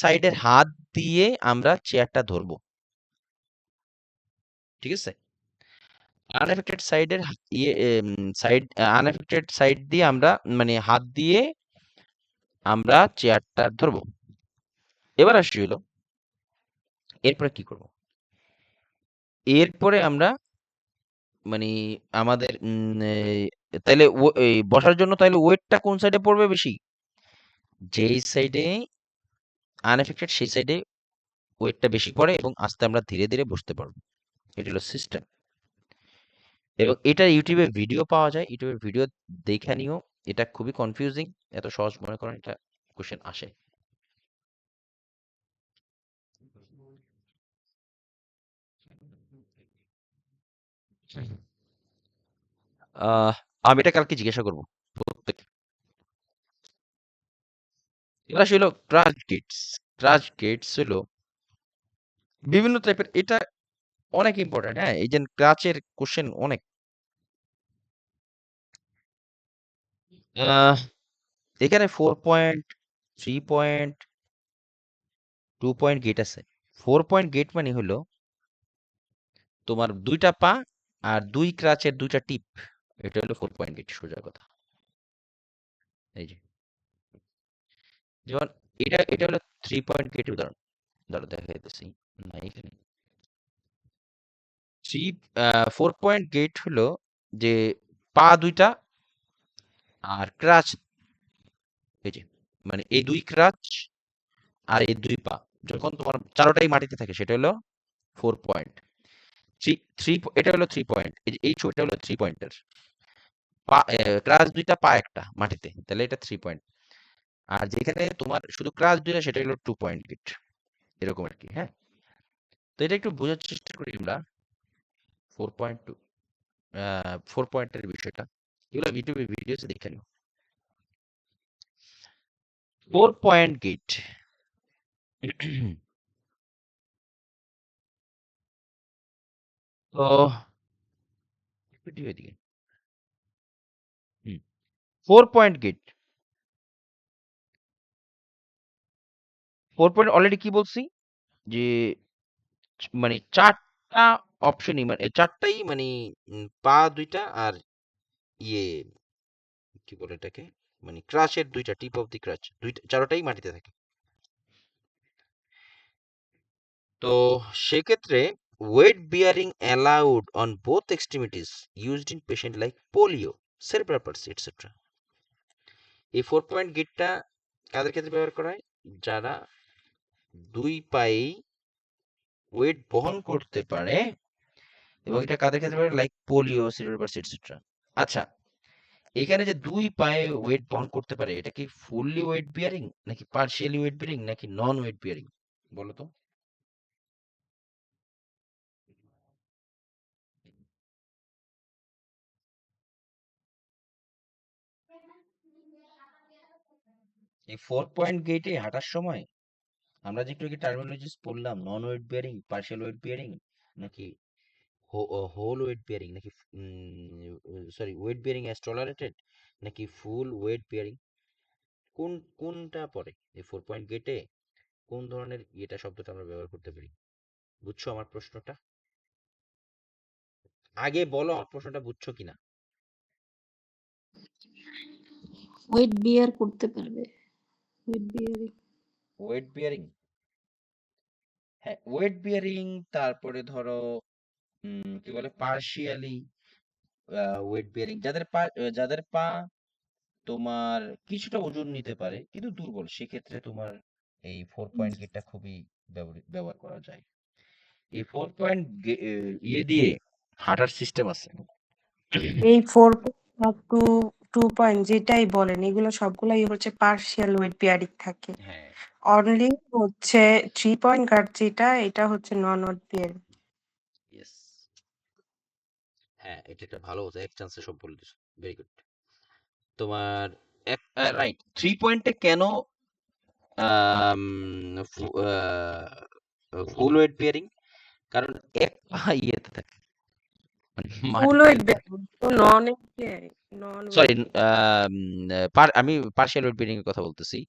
সাইডের হাত দিয়ে আমরা চেয়ারটা ধরবো। ঠিক আছে? আনএফেক্টেড সাইডের আনএফেক্টেড সাইড দিয়ে আমরা, মানে হাত দিয়ে আমরা চেয়ারটা ধরবো। এবার আসি হলো এরপরে কি করব? এরপরে আমরা, মানে আমাদের তাইলে এই বসার জন্য তাইলে ওয়েটটা কোন সাইডে পড়বে বেশি? যেই সাইডে আনএফেক্টেড সেই সাইডে ওয়েটটা বেশি পড়ে, এবং আস্তে আমরা ধীরে ধীরে বসতে পারবো। এটা হলো সিস্টেম। এবং এটা ইউটিউবে ভিডিও পাওয়া যায়, ইউটিউবের ভিডিও দেখে নিও। এটা খুবই কনফিউজিং, এত সহজ মনে করেন এটা কোশ্চেন আসে। আমি এটা কালকে জিজ্ঞাসা করবো প্রত্যেক। এবার আসলে ক্রাশ গেটস। ক্রাশ গেটস হলো বিভিন্ন টাইপের, এটা অনেক ইম্পর্টেন্ট। হ্যাঁ, এই যে ক্রাচের কোশ্চেন অনেক। আহ, এখানে 4 পয়েন্ট, 3 পয়েন্ট, 2 পয়েন্ট গেট আছে। 4 পয়েন্ট গেট মানে হলো তোমার দুইটা পা আর দুই ক্রাচের দুইটা টিপ, এটা হলো 4 পয়েন্ট গেট, সোজা কথা। এই যে যেমন এটা এটা হলো 3 পয়েন্ট গেট উদাহরণ, ধরো দেখা যাইতেছি না এখানে। থ্রি 4 পয়েন্ট গেট হলো যে পা দুইটা আর ক্রাচ, এই যে মানে এই দুই ক্রাচ আর এই দুই পা যখন তোমার চারোটাই মাটিতে থাকে, সেটা হলো 4 পয়েন্ট। থ্রি থ্রি এটা হলো 3 পয়েন্ট, এই যে এই ছবিটা হলো 3 পয়েন্টের। পা ক্রাচ দুইটা, পা একটা মাটিতে, তাহলে এটা 3 পয়েন্ট। আর যেখানে তোমার শুধু ক্রাচ দুইটা, সেটা হলো 2 পয়েন্ট গেট, এরকম আর কি। হ্যাঁ, তো এটা একটু বোঝার চেষ্টা করি আমরা। 4.2, 4 পয়েন্টের বিষয়টা, এগুলো ইউটিউবে ভিডিওতে দেখে নিও। 4 পয়েন্ট গেট। তো এদিকে 4 পয়েন্ট গেট। 4 পয়েন্ট অলরেডি কি বলছি যে মানে চারটা অপশনই, মানে চারটাই, মানে পা দুইটা আর ইয়ে কি বলে এটাকে, মানে ক্রাশের দুইটা টিপ অফ দি ক্রাচ, দুইটা চারোটাই মাটিতে থাকে। তো সেক্ষেত্রে wait bearing allowed on both extremities used in patient like polio, cerebral palsy etcetera. এই 4 পয়েন্ট গেটটা কাদের ক্ষেত্রে ব্যবহার করা হয়? যারা দুই পায়েই ওয়েট বহন করতে পারে, এবং এটা কাদের ক্ষেত্রে ব্যবহার, like polio, cerebral palsy etcetera. আচ্ছা, এখানে যে দুই পায়ে ওয়েট বহন করতে পারে, এটা কি ফুললি ওয়েট বিয়ারিং, নাকি পার্শিয়ালি ওয়েট বিয়ারিং, নাকি নন ওয়েট বিয়ারিং? বলো তো। এই 4 পয়েন্ট গেটে হাঁটার সময় আমরা যে একটু টার্মিনোলজিস পড়লাম, নন wait bearing, partial wait bearing, নাকি হোল ওয়েট বিয়ারিং নাকি sorry wait bearing as tolerated নাকি ফুল ওয়েট বিয়ারিং, কোনটা পড়ে এই 4 পয়েন্ট গেটে? কোন ধরনের এটা শব্দটা আমরা ব্যবহার করতে পারি? বুঝছো আমার প্রশ্নটা? আগে বলো আমার প্রশ্নটা বুঝছো কিনা। ওয়েট বিয়ার করতে পারবে, ওয়েট বিয়ারিং। ওয়েট বিয়ারিং, হ্যাঁ ওয়েট বিয়ারিং, তারপরে ধরো কি বলে পার্শিয়ালি ওয়েট বিয়ারিং, যাদের পা তোমার কিছুটা ওজন নিতে পারে কিন্তু দুর্বল, সেক্ষেত্রে তোমার এই 4 পয়েন্ট গেটটা খুবই ব্যবহার করা যায়। এই 4 পয়েন্ট ইয়ে দিয়ে হাঁটার সিস্টেম আছে। এই 4 টু 2 পয়েন্ট যেটাই বলেন এগুলো সবগুলাই হচ্ছে পার্শিয়াল ওয়েট বিয়ারিং থাকে। হ্যাঁ অনলি হচ্ছে 3 পয়েন্ট গার্ড যেটা এটা হচ্ছে নন ওয়েট বিয়ারিং। ইয়েস, হ্যাঁ এটা একটা ভালো হতো, এক চান্সে সব বলে দিছো, ভেরি গুড। তোমার রাইট 3 পয়েন্টে কেন ফুল ওয়েট বিয়ারিং, কারণ এক পা ইয়েতে থাকে মানে ফুল মাটিতে ওয়েট থাকে। বিয়ারিং তো নন ওয়েট বিয়ারিং, নন সরি ওয়েট আমি পার্শিয়াল ওয়েট বিয়ারিং এর কথা বলতেছি।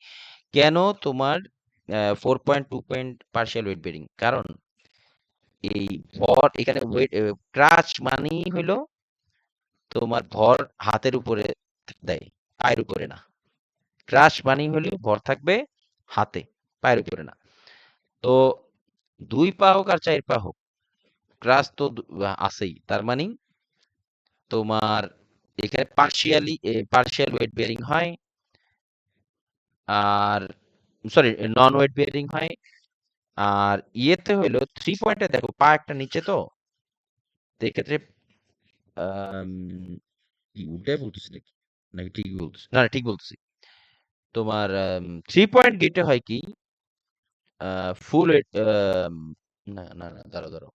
কেন তোমার 4 point 2 point partial wait bearing, কারণ এই ভর এখানে ওয়েট ক্রাচ মানেই হলো তোমার ভর হাতের উপরে দেয়, পায়ের উপরে না। ক্রাশ মানেই হলো ভর থাকবে হাতে, পায়ের উপরে না। তো 2 পা হোক আর 4 পা হোক, ক্রাশ তো আছেই, তার মানে তোমার এখানে পার্শিয়াল ওয়েট বিয়ারিং হয়, আর সরি নন ওয়েট বিয়ারিং হয়। আর ইয়েতে হইলো 3 পয়েন্টে দেখো পা একটা নিচে, তো এক্ষেত্রে উল্টাই বলতেছি নাকি, নাকি ঠিকই বলতেছি, না ঠিক বলতেছি। তোমার 3 পয়েন্ট গেটে হয় কি, ফুল না না না, দাঁড়াও দাঁড়াও,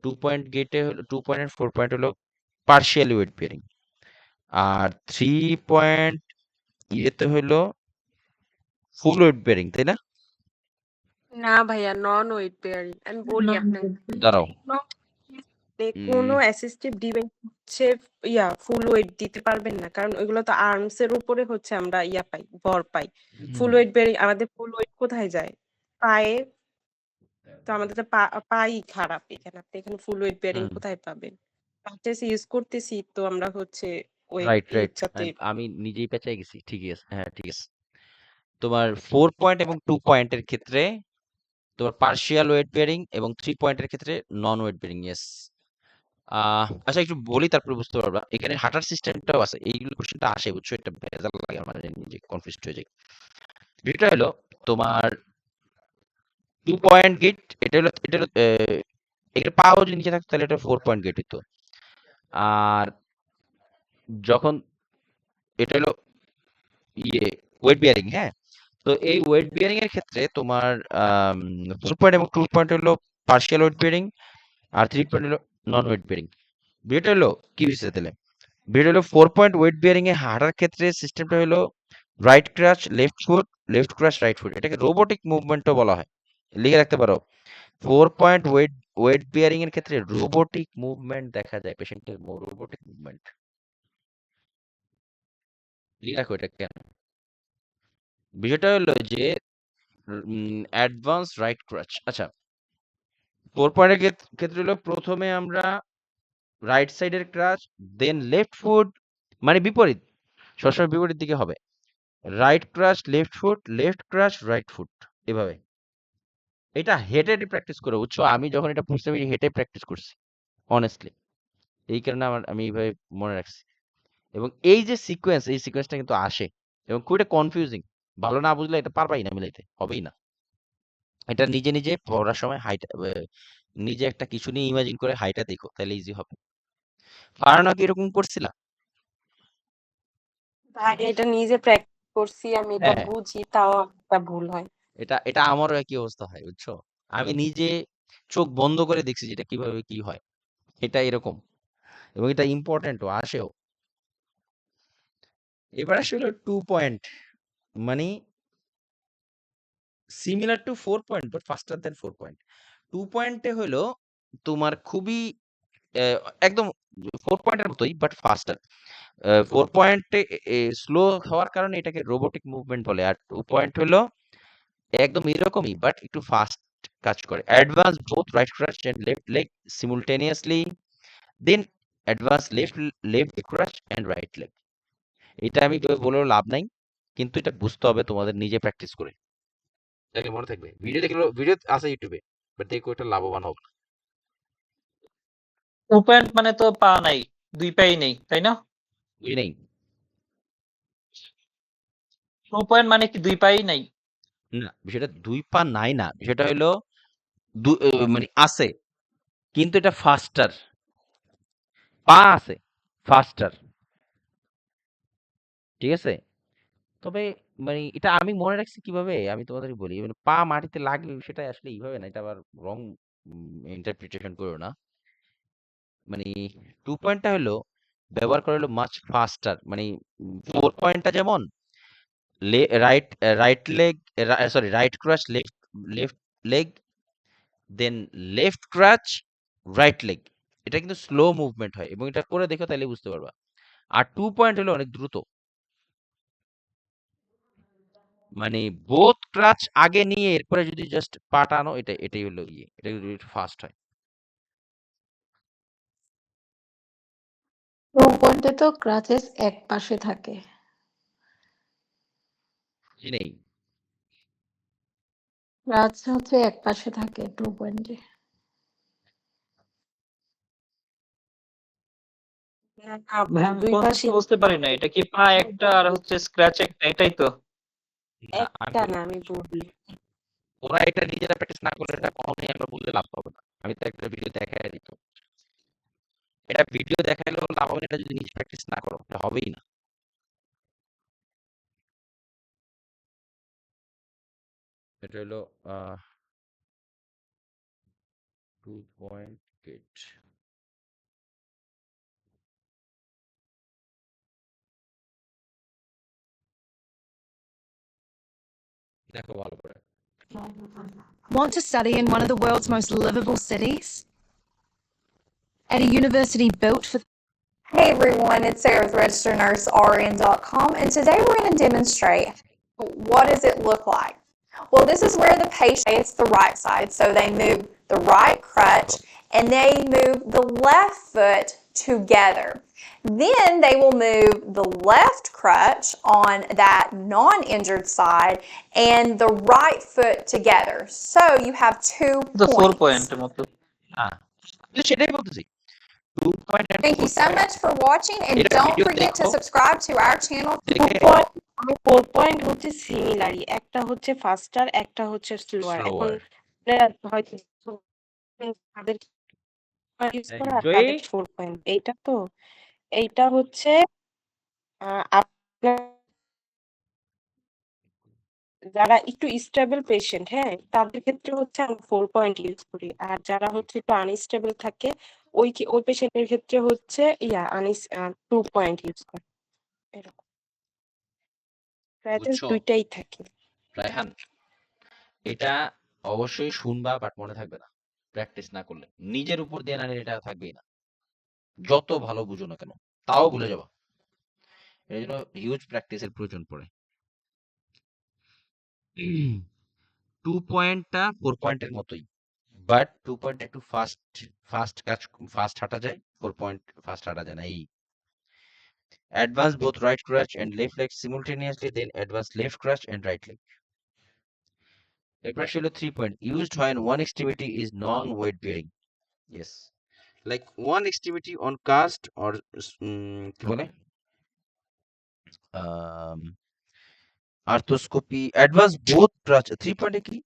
2 পয়েন্ট গেটে হলো 2 পয়েন্ট আর 4 পয়েন্ট হলো পার্শিয়ালি ওয়েট বিয়ারিং, আর 3 পয়েন্ট ইয়েতে হইলো ফুল ওয়েট বিয়ারিং, তাই না? না ভাইয়া, নন ওয়েট বিয়ারিং। আমি বলি আপনাকে দাঁড়াও কোনো অ্যাসিস্টিভ ডিভাইস হচ্ছে ফুল ওয়েট দিতে পারবেন না, কারণ ওইগুলো তো আর্মস এর উপরে হচ্ছে আমরা পাই, ভর পাই। ফুল ওয়েট বিয়ারিং আমাদের ফুল ওয়েট কোথায় যায়? পায়ে। তো আমাদের তো পাই খারাপ, এখানে আপনি এখানে ফুল ওয়েট বিয়ারিং কোথায় পাবেন? পারচেস ইউজ করতেছি তো আমরা হচ্ছে ওই রাইট রাইট, যাতে আমি নিজেই পেঁচাই গেছি, ঠিকই আছে, হ্যাঁ ঠিক আছে। তোমার 4 পয়েন্ট এবং 2 পয়েন্টের ক্ষেত্রে তোমার পার্শিয়াল ওয়েট বেয়ারিং, এবং 3 পয়েন্টের ক্ষেত্রে নন ওয়েট বেয়ারিং। ইয়েস। আচ্ছা একটু বলি তারপরে বুঝতে পারবা, এখানে হাঁটার সিস্টেমটাও আছে, এইগুলো কোশ্চেনটা আসে বুঝছো, এটা ভেজাল লাগে আমার, নিজে কনফিউজড হয়ে যায়। বিষয়টা হলো তোমার 2 পয়েন্ট গেট, এটা হলো এখানে পাও যদি নিচে থাকতো তাহলে এটা 4 পয়েন্ট গেট হইতো। আর যখন এটা হলো ইয়ে ওয়েট বিয়ারিং, হ্যাঁ, তো এই ওয়েট বিয়ারিং এর ক্ষেত্রে তোমার 4 পয়েন্ট এবং 2 পয়েন্ট হলো পার্শিয়াল ওয়েট বিয়ারিং, আর 3 পয়েন্ট হলো নন ওয়েট বিয়ারিং। বিয়েটা হলো কি হয়েছে তাহলে, বিয়েটা হলো 4 পয়েন্ট ওয়েট বিয়ারিং এ হাঁটার ক্ষেত্রে সিস্টেমটা হলো right crutch left foot, left crutch right foot, এটাকে রোবোটিক মুভমেন্টও বলা হয়, লিখে রাখতে পারো। 4 পয়েন্ট ওয়েট বিয়ারিং এর ক্ষেত্রে রোবোটিক মুভমেন্ট দেখা যায়, পেশেন্টের রোবোটিক মুভমেন্ট, লিখে রাখো এটা কেন। বিষয়টা হলো যে অ্যাডভান্স রাইট ক্রাচ। আচ্ছা 4 পয়েন্টের ক্ষেত্রে হলো প্রথমে আমরা রাইট সাইডের ক্রাচ, দেন লেফট ফুট, মানে বিপরীত, সবসময় বিপরীত দিকে হবে, right crutch left foot, left crutch right foot, এভাবে। এটা হেঁটে প্র্যাকটিস করে বুঝছো, আমি যখন এটা পড়ছি আমি হেঁটে প্র্যাকটিস করছি অনেস্টলি, এই কারণে আমি এইভাবে মনে রাখছি। এবং এই যে সিকোয়েন্স, এই সিকোয়েন্সটা কিন্তু আসে, এবং খুব একটা কনফিউজিং, ভালো না বুঝলে এটা পারবাই না, মিলাইতে হবেই না। এটা নিজে নিজে পড়ার সময় নিজে একটা কিছু নিয়ে ইমাজিন করে হাইটা দেখো, তাহলে ইজি হবে। ফারানা কি এরকম করছিলা? এটা নিজে প্র্যাকটিস করছি, আমি এটা হ্যাঁ, বুঝি, তাও একটা ভুল হয়। এটা আমারও একই অবস্থা হয় বুঝছো, আমি নিজে চোখ বন্ধ করে দেখছি যেটা কিভাবে কি হয়, এটা এরকম, এবং এটা ইম্পর্টেন্টও আসেও। এবার আসলে 2 পয়েন্ট মানে similar to 4 point but faster than 4 point. 2 পয়েন্টে হলো তোমার খুবই একদম 4 পয়েন্টের মতোই বাট ফাস্টার। 4 পয়েন্টে স্লো হওয়ার কারণে এটাকে রোবোটিক মুভমেন্ট বলে, আর 2 পয়েন্ট হলো একদম এরকমই বাট একটু ফাস্ট কাজ করে। Advance both right crutch and left leg simultaneously, then advance left crutch and right leg. এটা আমি বলেও লাভ নাই, কিন্তু এটা বুঝতে হবে তোমাদের নিজে প্র্যাকটিস করে। তাহলে মনে থাকবে। ভিডিও আছে ইউটিউবে, বাট দেখো এটা লাভবান হবে না। 2 পয়েন্ট মানে তো পা নাই, 2 পাই নেই, তাই না? বুঝি নাই? 2 পয়েন্ট মানে কি 2 পাই নাই? না, বিষয়টা 2 পা নাই না, বিষয়টা হলো মানে আছে, কিন্তু এটা ফাস্টার। পা আছে, ফাস্টার। ঠিক আছে? তবে মানে এটা আমি মনে রাখছি কিভাবে আমি তোমাদেরকে বলি, মানে পা মাটিতে লাগবে সেটা আসলে এইভাবে না, এটা আবার রং ইন্টারপ্রিটেশন করো না। মানে 2 পয়েন্টটা হলো ব্যবহার করা হলো মাচ ফাস্টার, মানে 4 পয়েন্টটা যেমন right leg, sorry right crutch left leg, then left crutch right leg. এটা কিন্তু স্লো মুভমেন্ট হয় এবং এটা করে দেখো তাহলে বুঝতে পারবা। আর 2 পয়েন্ট হলো অনেক দ্রুত, মানে বোথ ক্রাচ আগে নিয়ে এরপরে যদি জাস্ট পা টানো, এটাই হলো ইয়ে, এটা যদি একটু ফাস্ট হয়। 2 পয়েন্টে তো ক্রাচেস এক পাশে থাকে। বুঝি নাই? ক্রাচ হচ্ছে এক পাশে থাকে 2 পয়েন্টে। ভাই আমি দুই কোন পাশে বুঝতে পারি না, এটা কি পা একটা আর হচ্ছে স্ক্র্যাচ একটা, এটাই তো? না, একটা না, আমি বলি ওরা এটা নিজেরা প্র্যাকটিস না করলে এটা কখনোই আমরা বললে লাভ হবে না। আমি তো একটা ভিডিও দেখাই দিত, এটা ভিডিও দেখাইলেও লাভ হবে না, এটা যদি নিজে প্র্যাকটিস না করো এটা হবেই না। এটা হলো 2 পয়েন্ট গেট। দেখো ভালো করে। Want to study in one of the world's most livable cities? At a university built for Hey everyone, it's Sarah with RegisteredNurseRN.com, and today we're going to demonstrate what does it look like. Well, this is where the patient it's the right side, so they move the right crutch and they move the left foot together. Then they will move the left crutch on that non-injured side and the right foot together. So you have 2 তো 4 points. পয়েন্টের মতো। হ্যাঁ, সেটাই বলতেছি। 2 point and Thank you 4 so point. much for watching, and এটা don't ভিডিও forget to দেখো, subscribe to our channel. দেখে 4 পয়েন্ট হচ্ছে সিমিলারই, একটা হচ্ছে ফাস্টার, একটা হচ্ছে স্লোয়ার। এখন স্লোয়ার। হয়তো তাদের ইউজ করা আর জয়ী, তাদের 4 পয়েন্ট এইটা তো, এইটা হচ্ছে আপনার যারা একটু স্টেবল পেশেন্ট, হ্যাঁ, তাদের ক্ষেত্রে হচ্ছে আমি 4 পয়েন্ট ইউজ করি। আর যারা হচ্ছে একটু আনস্টেবল থাকে ওই পেশেন্টের ক্ষেত্রে হচ্ছে 2 পয়েন্ট ইউজ করে। এরকম ক্রাইটেরিয়া বুঝছো দুইটাই থাকে। রায়হান? এটা অবশ্যই শুনবা বাট মনে থাকবে না প্র্যাকটিস না করলে। নিজের উপর দিয়ে না নিলে এটা থাকবেই না, যত ভালো বুঝো না কেন, তাও ভুলে যাবা। এর জন্য হিউজ প্র্যাকটিসের প্রয়োজন পড়ে। 2 পয়েন্টটা 4 পয়েন্টের মতোই, বাট 2 পয়েন্ট একটু ফাস্ট হাঁটা যায়, 4 পয়েন্ট ফাস্ট হাঁটা যায় না। এই advance both right crutch and left leg simultaneously, then advance left crutch and right leg. এরপর ছিল 3 point used when one extremity is non-weight bearing. Yes, like one extremity on cast or কি বলে arthroscopy. Advance both crutch 3 point কি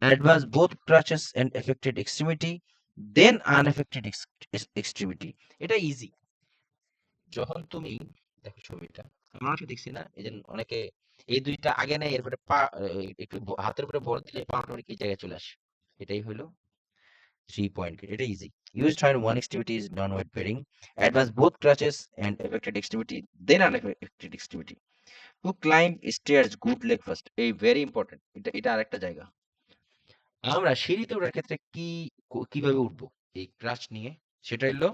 advance both crutches and affected extremity, then unaffected extremity. এটা easy. যখন তুমি দেখো ছবিটা, আমরা অনেকে দেখছি না, এই যে অনেকে এই দুইটা আগে নেয়, এরপরে পা একটু হাতের উপরে বল দিলে পা অটোমেটিক এই জায়গায় চলে আসে। এটাই হলো 3 point gate. এটা easy. Used when one extremity is non-weight bearing, advance both crutches and affected extremity, then unaffected extremity. To climb stairs, good leg first. এই very important. এটা আরেকটা জায়গা। আমরা সিঁড়িতে ওঠার ক্ষেত্রে কিভাবে উঠবো? এই ক্রাচ নিয়ে সেটা হলো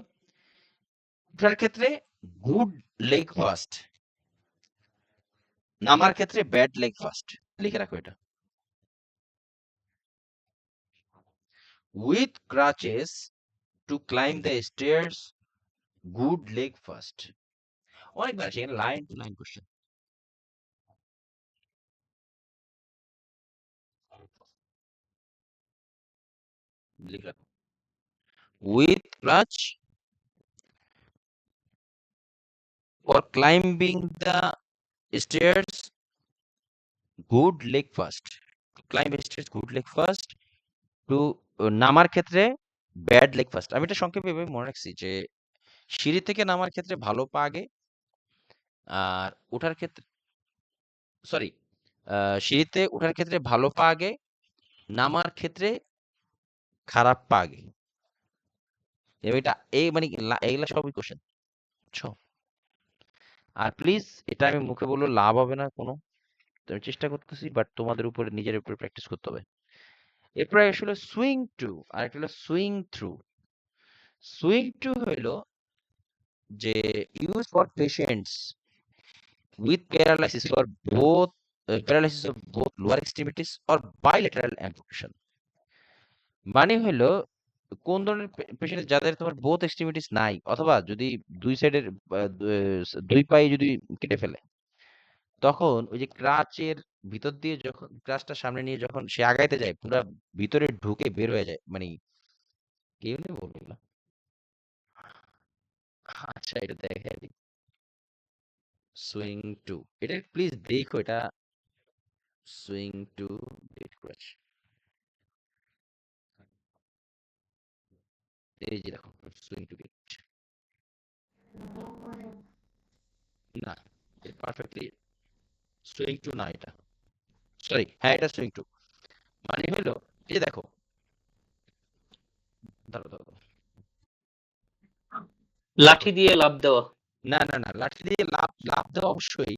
ওঠার ক্ষেত্রে গুড লেগ ফার্স্ট, নামার ক্ষেত্রে ব্যাড লেগ ফার্স্ট। লিখে রাখো এটা। With crutches to climb the stairs, good leg first. অনেকবার সেখানে লাইন টু লাইন কোশ্চেন। লিখে রাখো। With crutch for climbing the stairs, good leg first. To climb stairs, good leg first. To নামার ক্ষেত্রে bad leg first. আমি এটা সংক্ষেপে এভাবে মনে রাখছি যে সিঁড়ি থেকে নামার ক্ষেত্রে ভালো পা আগে, আর ওঠার ক্ষেত্রে সরি সিঁড়িতে ওঠার ক্ষেত্রে ভালো পা আগে, নামার ক্ষেত্রে খারাপ পা আগে। এটা এই মানে এইগুলা সবই কোশ্চেন। আর প্লিজ এটা আমি মুখে বললে লাভ হবে না কোনো, তো আমি চেষ্টা করতেছি, বাট তোমাদের উপরে নিজের উপরে প্র্যাকটিস করতে হবে। এরপরে আসলে সুইং টু আর একটা হলো সুইং থ্রু। সুইং টু হইলো যে use for patients with paralysis for both paralysis of both lower extremities or bilateral amputation. মানে হলো কোন ধরনের পেশেন্ট যাদের তোমার বোথ এক্সট্রিমিটিস নাই, অথবা যদি দুই সাইডের দুই পায়ে যদি কেটে ফেলে, তখন ওই যে ক্রাচের ভিতর দিয়ে যখন ক্রাচটা সামনে নিয়ে যখন সে আগাইতে যায়, পুরো ভিতরে ঢুকে বের হয়ে যায়, মানে কেমনে বলবো এগুলা? আচ্ছা এটা দেখাই দিই। সুইং টু, এটা প্লিজ দেখো, এটা সুইং টু গেট ক্রাচ। এই যে দেখো সুইং টু গেট, না পারফেক্টলি সুইং টু না, এটা সরি, হ্যাঁ এটা সুইং টু। মানে হলো এই যে দেখো, ধরো ধরো, লাঠি দিয়ে লাফ দেওয়া। না না না, লাঠি দিয়ে লাভ লাভ দেওয়া অবশ্যই,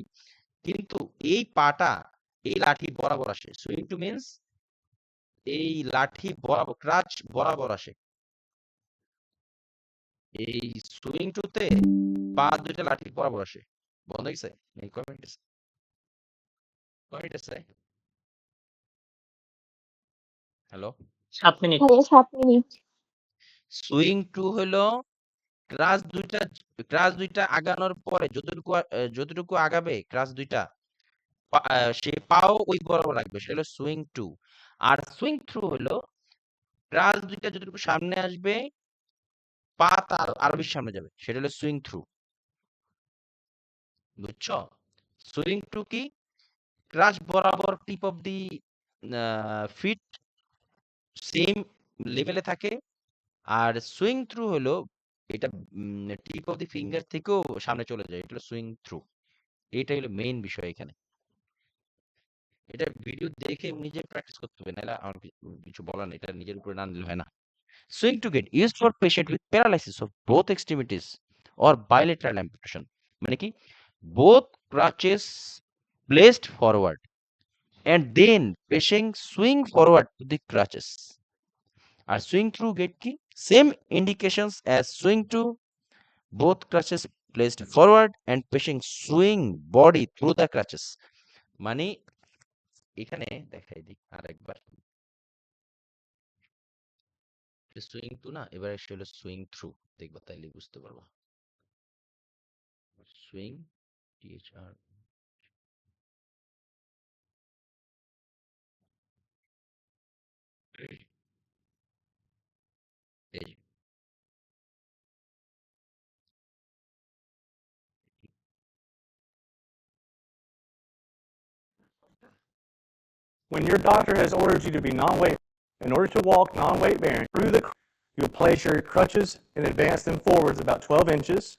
কিন্তু এই পাটা এই লাঠি বরাবর আসে। সুইং টু মিন্স এই লাঠি বরাবর, ক্রাচ বরাবর আসে। এই সুইং টুতে পা দুইটা লাঠি বরাবর আসে। বন্ধ হয়েছে? নেই, কমেন্ট আছে, কমেন্ট আছে। Hello, 7 minute. ভাইয়া 7 মিনিট। সুইং টু হলো ক্রাচ দুইটা আগানোর পরে যতটুকু আগাবে ক্রাচ দুইটা, সে পাও ওই বরাবর রাখবে, সেটা হলো সুইং টু। আর সুইং থ্রু হলো ক্রাচ দুইটা যতটুকু সামনে আসবে, পা তার আরো বেশি সামনে যাবে, সেটা হলো সুইং থ্রু। বুঝছো? সুইং টু কি? ক্রাচ বরাবর tip of the fit same লেভেলে থাকে, আর সুইং থ্রু হলো এটা টিপ অফ দি ফিঙ্গার থেকেও সামনে চলে যায়, এটা হলো সুইং থ্রু। এটাই হলো মেইন বিষয় এখানে। এটা ভিডিও দেখে নিজে প্র্যাকটিস করতে হবে, নাহলে আমার কিছু বলার নেই, এটা নিজের উপরে না নিলে হয় না। Swing to get used for patient with paralysis of both extremities or bilateral amputation. মানে কি? Both crutches placed forward and then patient swing forward to the crutches. R swing through gate কি? Same indications as swing to, both crutches placed forward and patient swing body through the crutches. মানে এখানে দেখাই দিই আরেকবার। Swing two না, এবার এসে হলো সুইং থ্রু, দেখবা তাইলে বুঝতে পারবা। সুইং THR, এই When your doctor has ordered you to be non-weight, in order to walk non-weight bearing through the, you'll place your crutches and advance them forwards about 12 inches.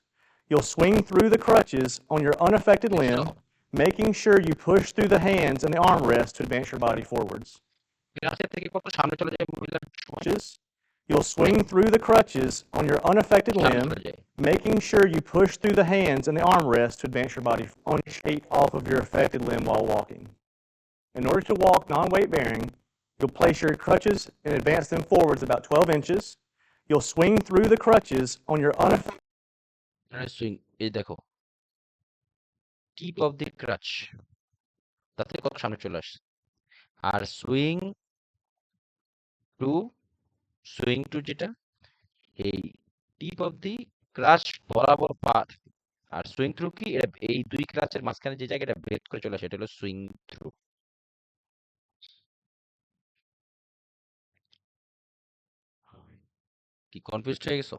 You'll swing through the crutches on your unaffected limb, making sure you push through the hands and the armrest to advance your body forwards. You'll swing through the crutches on your unaffected limb, making sure you push through the hands and the armrest to advance your body on shape off of your affected limb while walking. In order to walk non-weight bearing, you'll place your crutches and advance them forwards about 12 inches. You'll swing through the crutches on your unaffected. Swing, এই দেখো tip of the ক্রাচ, তাতে কত সামনে চলে আসছে। আর swing two যেটা এই tip of the ক্রাচ বরাবর পার, আর সুইং থ্রু কি এটা এই দুই ক্রাচের মাঝখানে যে জায়গাটা ব্রেক করে চলে আসে এটা হলো সুইং থ্রু। কি কনফিউজড হয়ে গেছো?